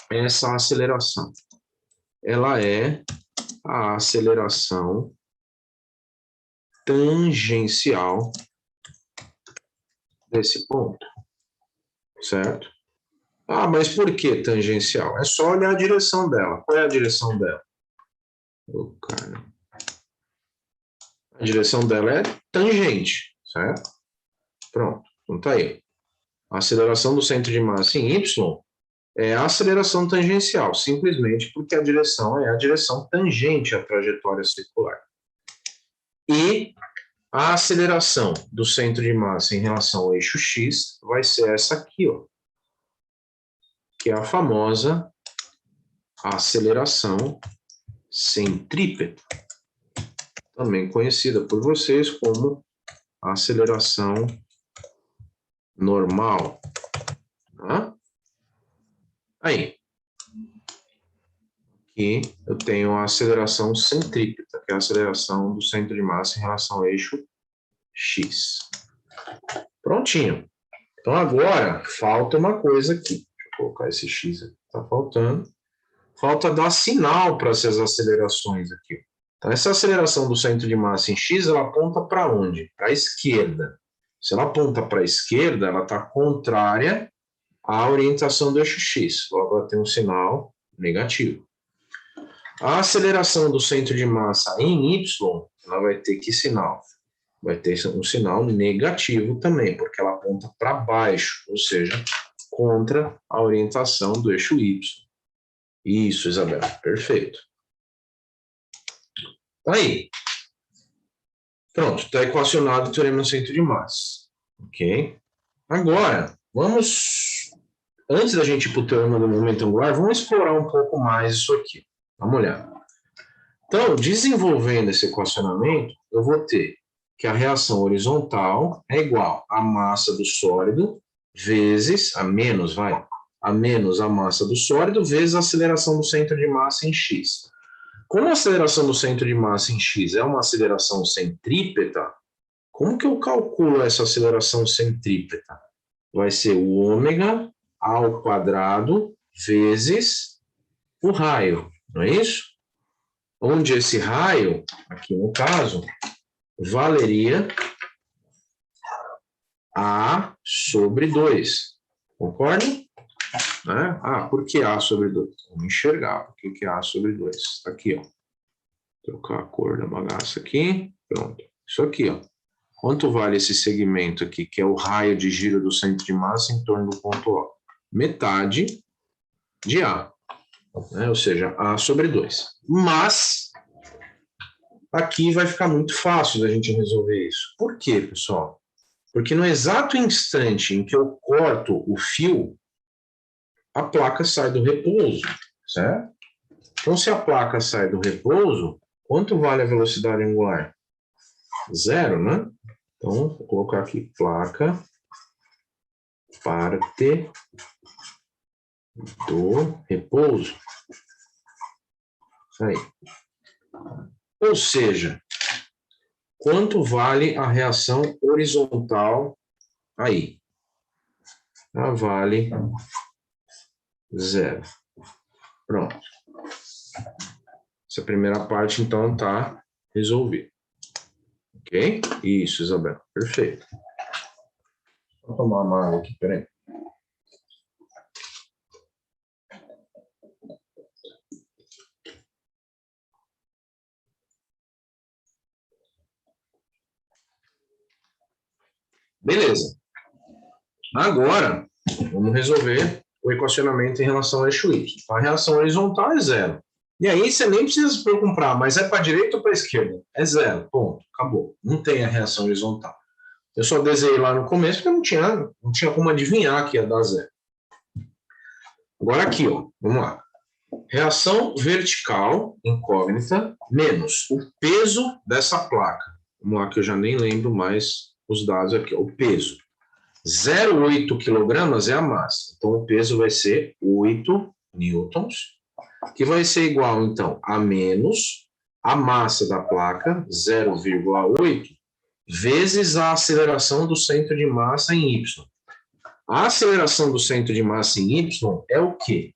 essa aceleração? Ela é a aceleração tangencial desse ponto, certo? Ah, mas por que tangencial? É só olhar a direção dela. Qual é a direção dela? Oh, cara. A direção dela é tangente, certo? Pronto, então tá aí. A aceleração do centro de massa em Y é a aceleração tangencial, simplesmente porque a direção é a direção tangente à trajetória circular. E a aceleração do centro de massa em relação ao eixo X vai ser essa aqui, ó, que é a famosa aceleração centrípeta, também conhecida por vocês como aceleração normal. Tá? Aí, aqui eu tenho a aceleração centrípeta, que é a aceleração do centro de massa em relação ao eixo X. Prontinho. Então agora falta uma coisa aqui. Deixa eu colocar esse X aqui, tá faltando. Falta dar sinal para essas acelerações aqui. Então essa aceleração do centro de massa em X, ela aponta para onde? Para a esquerda. Se ela aponta para a esquerda, ela está contrária à orientação do eixo X. Logo ela tem um sinal negativo. A aceleração do centro de massa em Y, ela vai ter que sinal? Vai ter um sinal negativo também, porque ela aponta para baixo, ou seja, contra a orientação do eixo Y. Isso, Isabela, perfeito. Aí. Pronto, está equacionado o teorema do centro de massa. Ok? Agora, antes da gente ir para o teorema do momento angular, vamos explorar um pouco mais isso aqui. Vamos olhar. Então, desenvolvendo esse equacionamento, eu vou ter que a reação horizontal é igual à massa do sólido vezes, a menos a massa do sólido vezes a aceleração do centro de massa em x. Como a aceleração do centro de massa em x é uma aceleração centrípeta, como que eu calculo essa aceleração centrípeta? Vai ser o ômega ao quadrado vezes o raio, não é isso? Onde esse raio, aqui no caso, valeria A sobre 2. Concorda? Né? Ah, por que A sobre 2? Vamos enxergar. Por que A sobre 2? Está aqui, ó. Trocar a cor da bagaça aqui. Pronto. Isso aqui, ó. Quanto vale esse segmento aqui, que é o raio de giro do centro de massa em torno do ponto O? Metade de A. Né? Ou seja, A sobre 2. Mas, aqui vai ficar muito fácil da gente resolver isso. Por quê, pessoal? Porque no exato instante em que eu corto o fio, a placa sai do repouso, certo? Então, se a placa sai do repouso, quanto vale a velocidade angular? 0, né? Então, vou colocar aqui placa parte do repouso. Isso aí. Ou seja, quanto vale a reação horizontal aí? Ela vale 0. Pronto. Essa primeira parte, então, está resolvida. Ok? Isso, Isabel. Perfeito. Vou tomar uma água aqui, peraí. Beleza. Agora, vamos resolver o equacionamento em relação ao eixo y. A reação horizontal é zero. E aí você nem precisa se preocupar, mas é para a direita ou para a esquerda? É zero, ponto, acabou. Não tem a reação horizontal. Eu só desenhei lá no começo porque não tinha como adivinhar que ia dar zero. Agora aqui, ó, vamos lá. Reação vertical incógnita menos o peso dessa placa. Vamos lá que eu já nem lembro mais os dados aqui. O peso. 0,8 quilogramas é a massa. Então, o peso vai ser 8 newtons, que vai ser igual, então, a menos a massa da placa, 0,8, vezes a aceleração do centro de massa em y. A aceleração do centro de massa em y é o quê?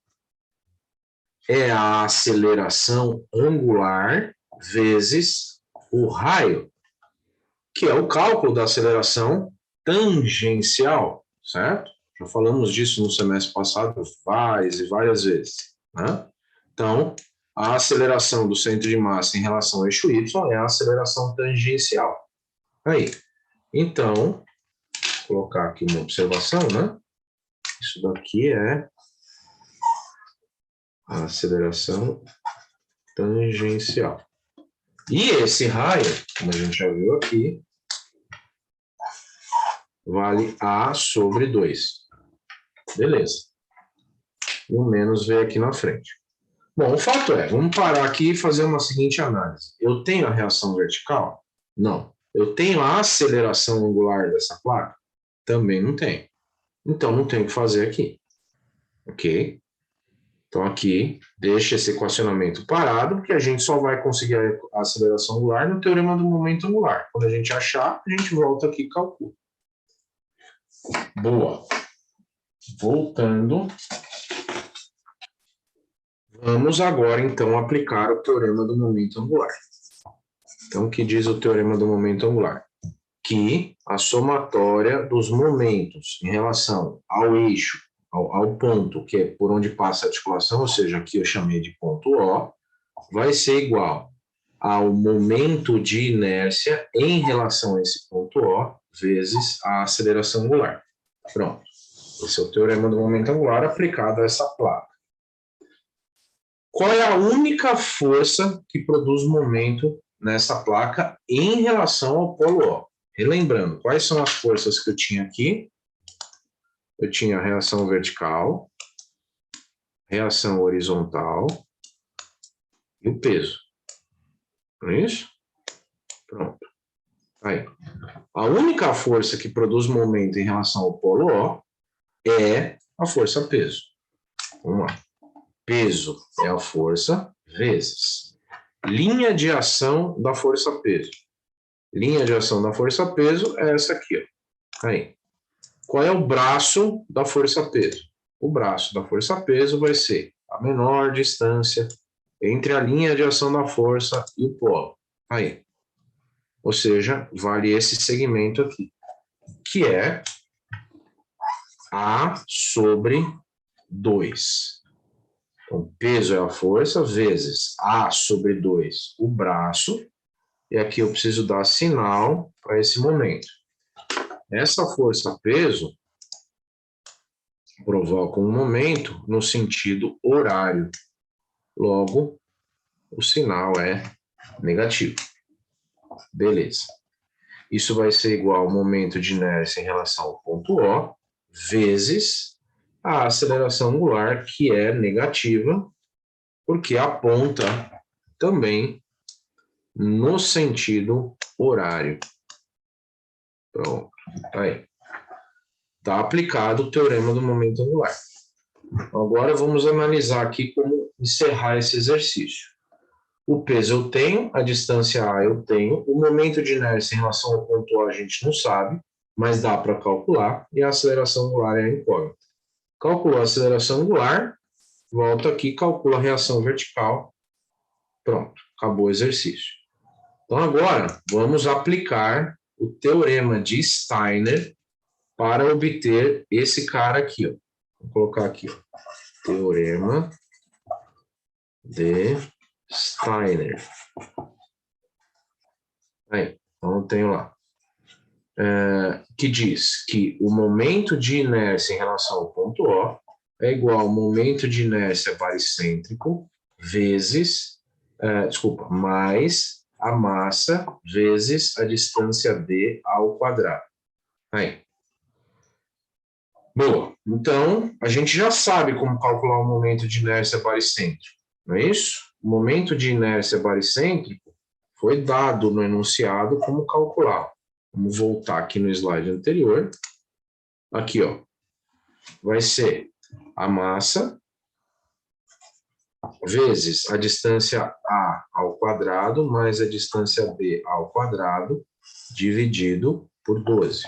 É a aceleração angular vezes o raio, que é o cálculo da aceleração tangencial, certo? Já falamos disso no semestre passado várias e várias vezes, né? Então, a aceleração do centro de massa em relação ao eixo y é a aceleração tangencial. Aí, então, vou colocar aqui uma observação, né? Isso daqui é a aceleração tangencial. E esse raio, como a gente já viu aqui, vale A sobre 2. Beleza. E o menos veio aqui na frente. Bom, o fato é, vamos parar aqui e fazer uma seguinte análise. Eu tenho a reação vertical? Não. Eu tenho a aceleração angular dessa placa? Também não tenho. Então, não tenho o que fazer aqui. Ok? Então, aqui, deixa esse equacionamento parado, porque a gente só vai conseguir a aceleração angular no teorema do momento angular. Quando a gente achar, a gente volta aqui e calcula. Boa. Voltando. Vamos agora, então, aplicar o teorema do momento angular. Então, o que diz o teorema do momento angular? Que a somatória dos momentos em relação ao eixo, ao ponto, que é por onde passa a articulação, ou seja, aqui eu chamei de ponto O, vai ser igual ao momento de inércia em relação a esse ponto O, vezes a aceleração angular. Pronto. Esse é o teorema do momento angular aplicado a essa placa. Qual é a única força que produz momento nessa placa em relação ao polo O? Relembrando, quais são as forças que eu tinha aqui? Eu tinha a reação vertical, reação horizontal e o peso. Não é isso? Pronto. Aí. A única força que produz momento em relação ao polo O é a força peso. Vamos lá. Peso é a força vezes linha de ação da força peso. Linha de ação da força peso é essa aqui, ó. Aí. Qual é o braço da força peso? O braço da força peso vai ser a menor distância entre a linha de ação da força e o polo. Aí. Ou seja, vale esse segmento aqui, que é A sobre 2. Então, peso é a força vezes A sobre 2, o braço. E aqui eu preciso dar sinal para esse momento. Essa força-peso provoca um momento no sentido horário. Logo, o sinal é negativo. Beleza. Isso vai ser igual ao momento de inércia em relação ao ponto O, vezes a aceleração angular, que é negativa, porque aponta também no sentido horário. Pronto, tá aí. Está aplicado o teorema do momento angular. Agora vamos analisar aqui como encerrar esse exercício. O peso eu tenho, a distância A eu tenho, o momento de inércia em relação ao ponto O a gente não sabe, mas dá para calcular, e a aceleração angular é a incógnita. Calculou a aceleração angular, volta aqui, calcula a reação vertical, pronto, acabou o exercício. Então agora, vamos aplicar o teorema de Steiner para obter esse cara aqui, ó. Vou colocar aqui, ó. Teorema de Steiner. Aí, então eu tenho lá. que diz que o momento de inércia em relação ao ponto O é igual ao momento de inércia baricêntrico vezes, mais a massa vezes a distância d ao quadrado. Aí. Boa. Então, a gente já sabe como calcular o momento de inércia baricêntrico, não é isso? O momento de inércia baricêntrico foi dado no enunciado como calcular. Vamos voltar aqui no slide anterior. Aqui, ó. Vai ser a massa vezes a distância A ao quadrado mais a distância B ao quadrado dividido por 12.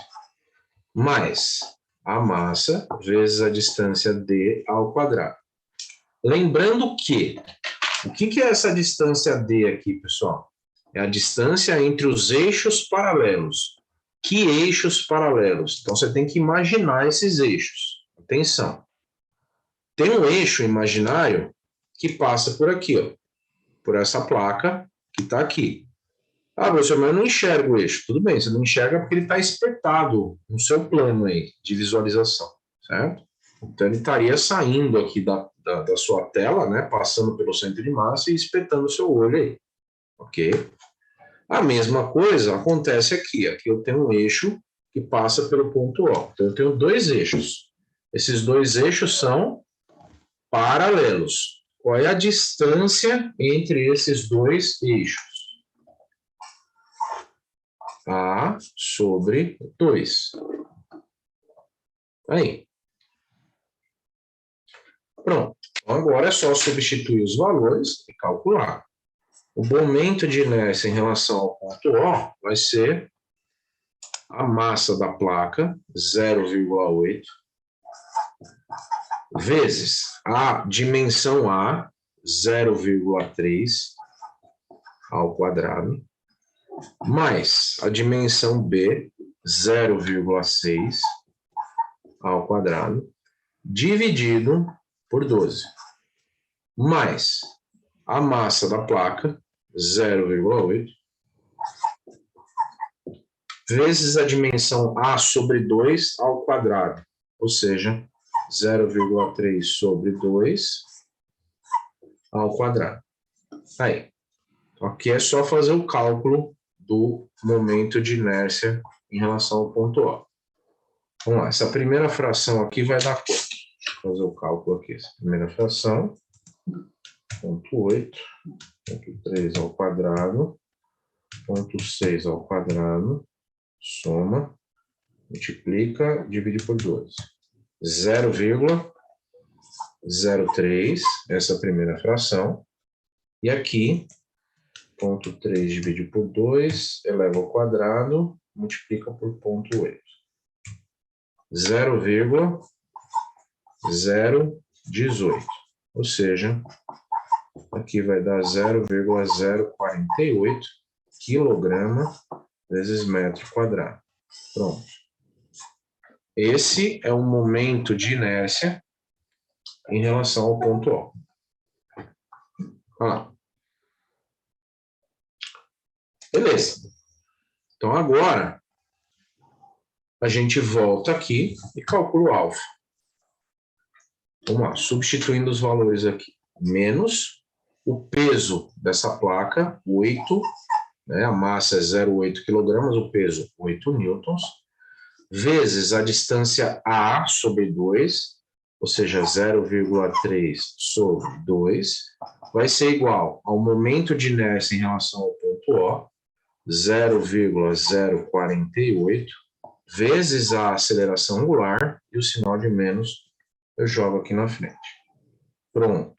Mais a massa vezes a distância D ao quadrado. Lembrando que, o que é essa distância D aqui, pessoal? É a distância entre os eixos paralelos. Que eixos paralelos? Então, você tem que imaginar esses eixos. Atenção. Tem um eixo imaginário que passa por aqui, ó, por essa placa que está aqui. Ah, professor, mas eu não enxergo o eixo. Tudo bem, você não enxerga porque ele está espetado no seu plano aí de visualização, certo? Então, ele estaria saindo aqui da sua tela, né, passando pelo centro de massa e espetando o seu olho aí, ok? A mesma coisa acontece aqui. Aqui eu tenho um eixo que passa pelo ponto O. Então, eu tenho dois eixos. Esses dois eixos são paralelos. Qual é a distância entre esses dois eixos? A sobre 2. Aí. Pronto. Então, agora é só substituir os valores e calcular. O momento de inércia em relação ao ponto O vai ser a massa da placa, 0,8, vezes a dimensão A, 0,3 ao quadrado, mais a dimensão B, 0,6 ao quadrado, dividido por 12, mais a massa da placa, 0,8, vezes a dimensão A sobre 2 ao quadrado, ou seja, 0,3 sobre 2 ao quadrado. Aí, aqui é só fazer o cálculo do momento de inércia em relação ao ponto O. Vamos lá, essa primeira fração aqui vai dar quanto? Deixa eu fazer o cálculo aqui. Essa primeira fração, 0,8, 0,3 ao quadrado, 0,6 ao quadrado, soma, multiplica, divide por 12. 0,03, essa primeira fração. E aqui, 0,3 divide por 2, eleva ao quadrado, multiplica por 0,8. 0,018. Ou seja, aqui vai dar 0,048 quilograma vezes metro quadrado. Pronto. Esse é o momento de inércia em relação ao ponto O. Olha lá. Beleza. Então, agora, a gente volta aqui e calcula o alfa. Vamos lá, substituindo os valores aqui. Menos o peso dessa placa, 8, né, a massa é 0,8 kg, o peso 8 newtons, vezes a distância A sobre 2, ou seja, 0,3 sobre 2, vai ser igual ao momento de inércia em relação ao ponto O, 0,048, vezes a aceleração angular, e o sinal de menos eu jogo aqui na frente. Pronto.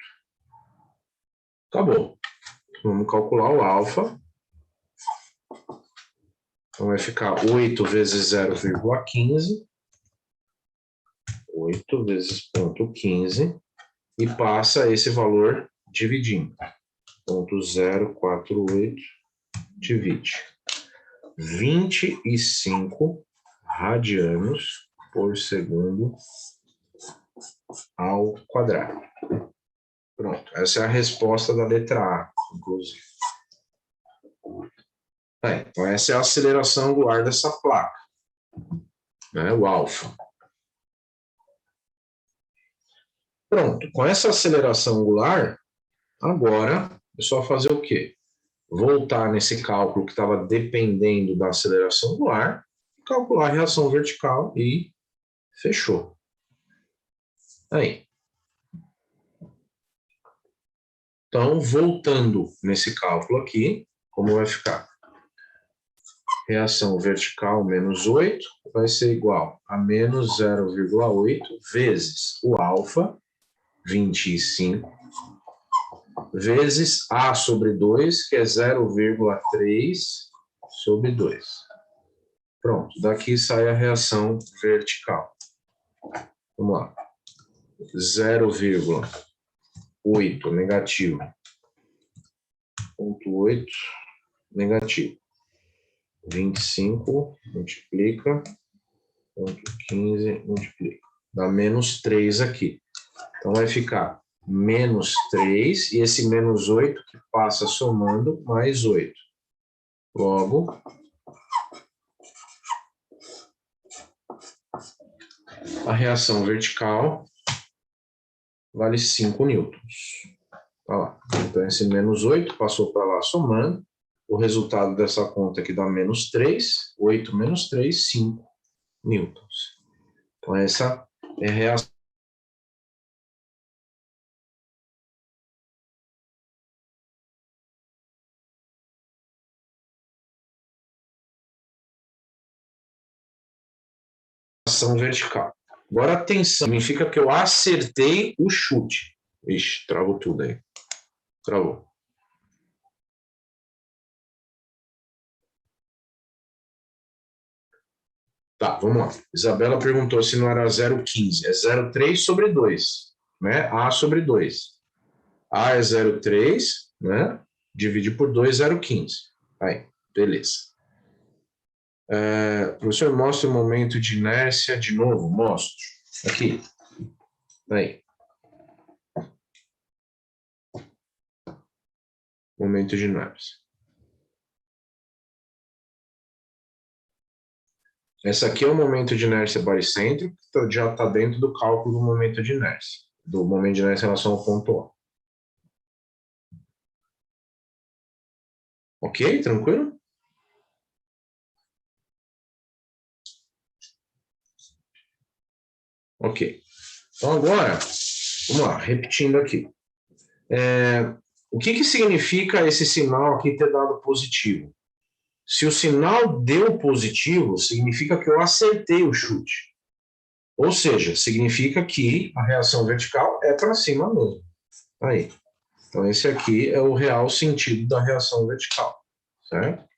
Acabou. Vamos calcular o alfa. Então, vai ficar 8 vezes 0,15. 8 vezes 0,15. E passa esse valor dividindo. 0,048 divide. 25 radianos por segundo ao quadrado. Pronto. Essa é a resposta da letra A, inclusive. Então, essa é a aceleração angular dessa placa. né, o alfa. Pronto, com essa aceleração angular, agora é só fazer o quê? Voltar nesse cálculo que estava dependendo da aceleração angular, calcular a reação vertical e fechou. Aí. Então, voltando nesse cálculo aqui, como vai ficar? Reação vertical menos 8 vai ser igual a menos 0,8 vezes o alfa, 25, vezes A sobre 2, que é 0,3 sobre 2. Pronto, daqui sai a reação vertical. Vamos lá. 0,8 negativo. 0,8 negativo. 25 multiplica, 0,15 multiplica. Dá menos 3 aqui. Então vai ficar menos 3, e esse menos 8 que passa somando mais 8. Logo, a reação vertical vale 5 newtons. Olha lá. Então esse menos 8 passou para lá somando. O resultado dessa conta aqui dá menos 3, 8 menos 3, 5 newtons. Então essa é a reação vertical. Agora atenção, significa que eu acertei o chute. Ixi, travou tudo aí. Travou. Tá, vamos lá. Isabela perguntou se não era 0,15. É 0,3 sobre 2, né? A sobre 2. A é 0,3, né? Divide por 2, 0,15. Aí, beleza. Professor, mostra o momento de inércia de novo. Mostro. Aqui. Aí. Momento de inércia. Essa aqui é o momento de inércia baricêntrico, que já está dentro do cálculo do momento de inércia. Do momento de inércia em relação ao ponto A. Ok? Tranquilo? Ok. Então agora, vamos lá, repetindo aqui. O que significa esse sinal aqui ter dado positivo? Se o sinal deu positivo, significa que eu acertei o chute. Ou seja, significa que a reação vertical é para cima mesmo. Aí. Então esse aqui é o real sentido da reação vertical. Certo?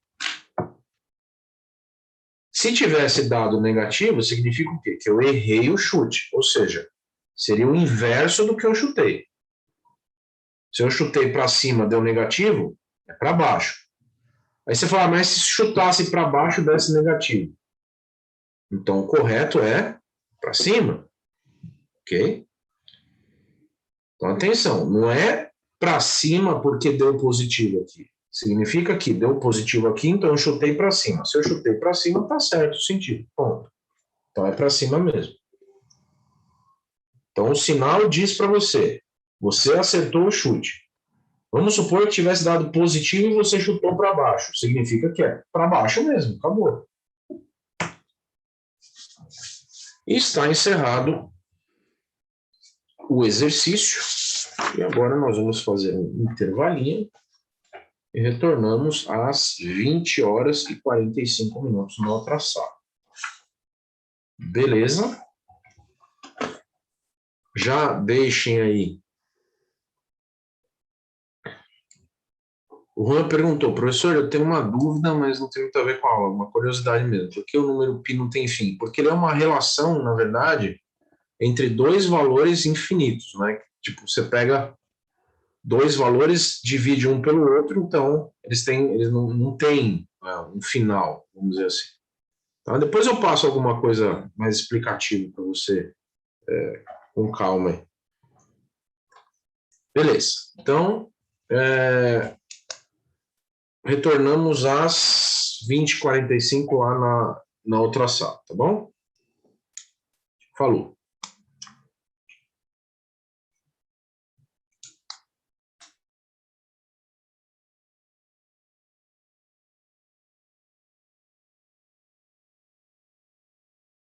Se tivesse dado negativo, significa o quê? Que eu errei o chute. Ou seja, seria o inverso do que eu chutei. Se eu chutei para cima, deu negativo, é para baixo. Aí você fala, mas se chutasse para baixo, desse negativo. Então, o correto é para cima. Ok? Então, atenção, não é para cima porque deu positivo aqui. Significa que deu positivo aqui, então eu chutei para cima. Se eu chutei para cima, está certo o sentido. Ponto. Então, é para cima mesmo. Então, o sinal diz para você, você acertou o chute. Vamos supor que tivesse dado positivo e você chutou para baixo. Significa que é para baixo mesmo, acabou. E está encerrado o exercício. E agora nós vamos fazer um intervalinho e retornamos às 20 horas e 45 minutos na outra sala. Beleza? Já deixem aí. O Juan perguntou, professor, eu tenho uma dúvida, mas não tem muito a ver com a aula, uma curiosidade mesmo. Por que o número π não tem fim? Porque ele é uma relação, na verdade, entre dois valores infinitos, né? Tipo, você pega dois valores, divide um pelo outro, então eles não têm um final, vamos dizer assim. Então, depois eu passo alguma coisa mais explicativa para você, com calma aí. Beleza. Então, retornamos às 20h45 lá na outra sala, tá bom? Falou!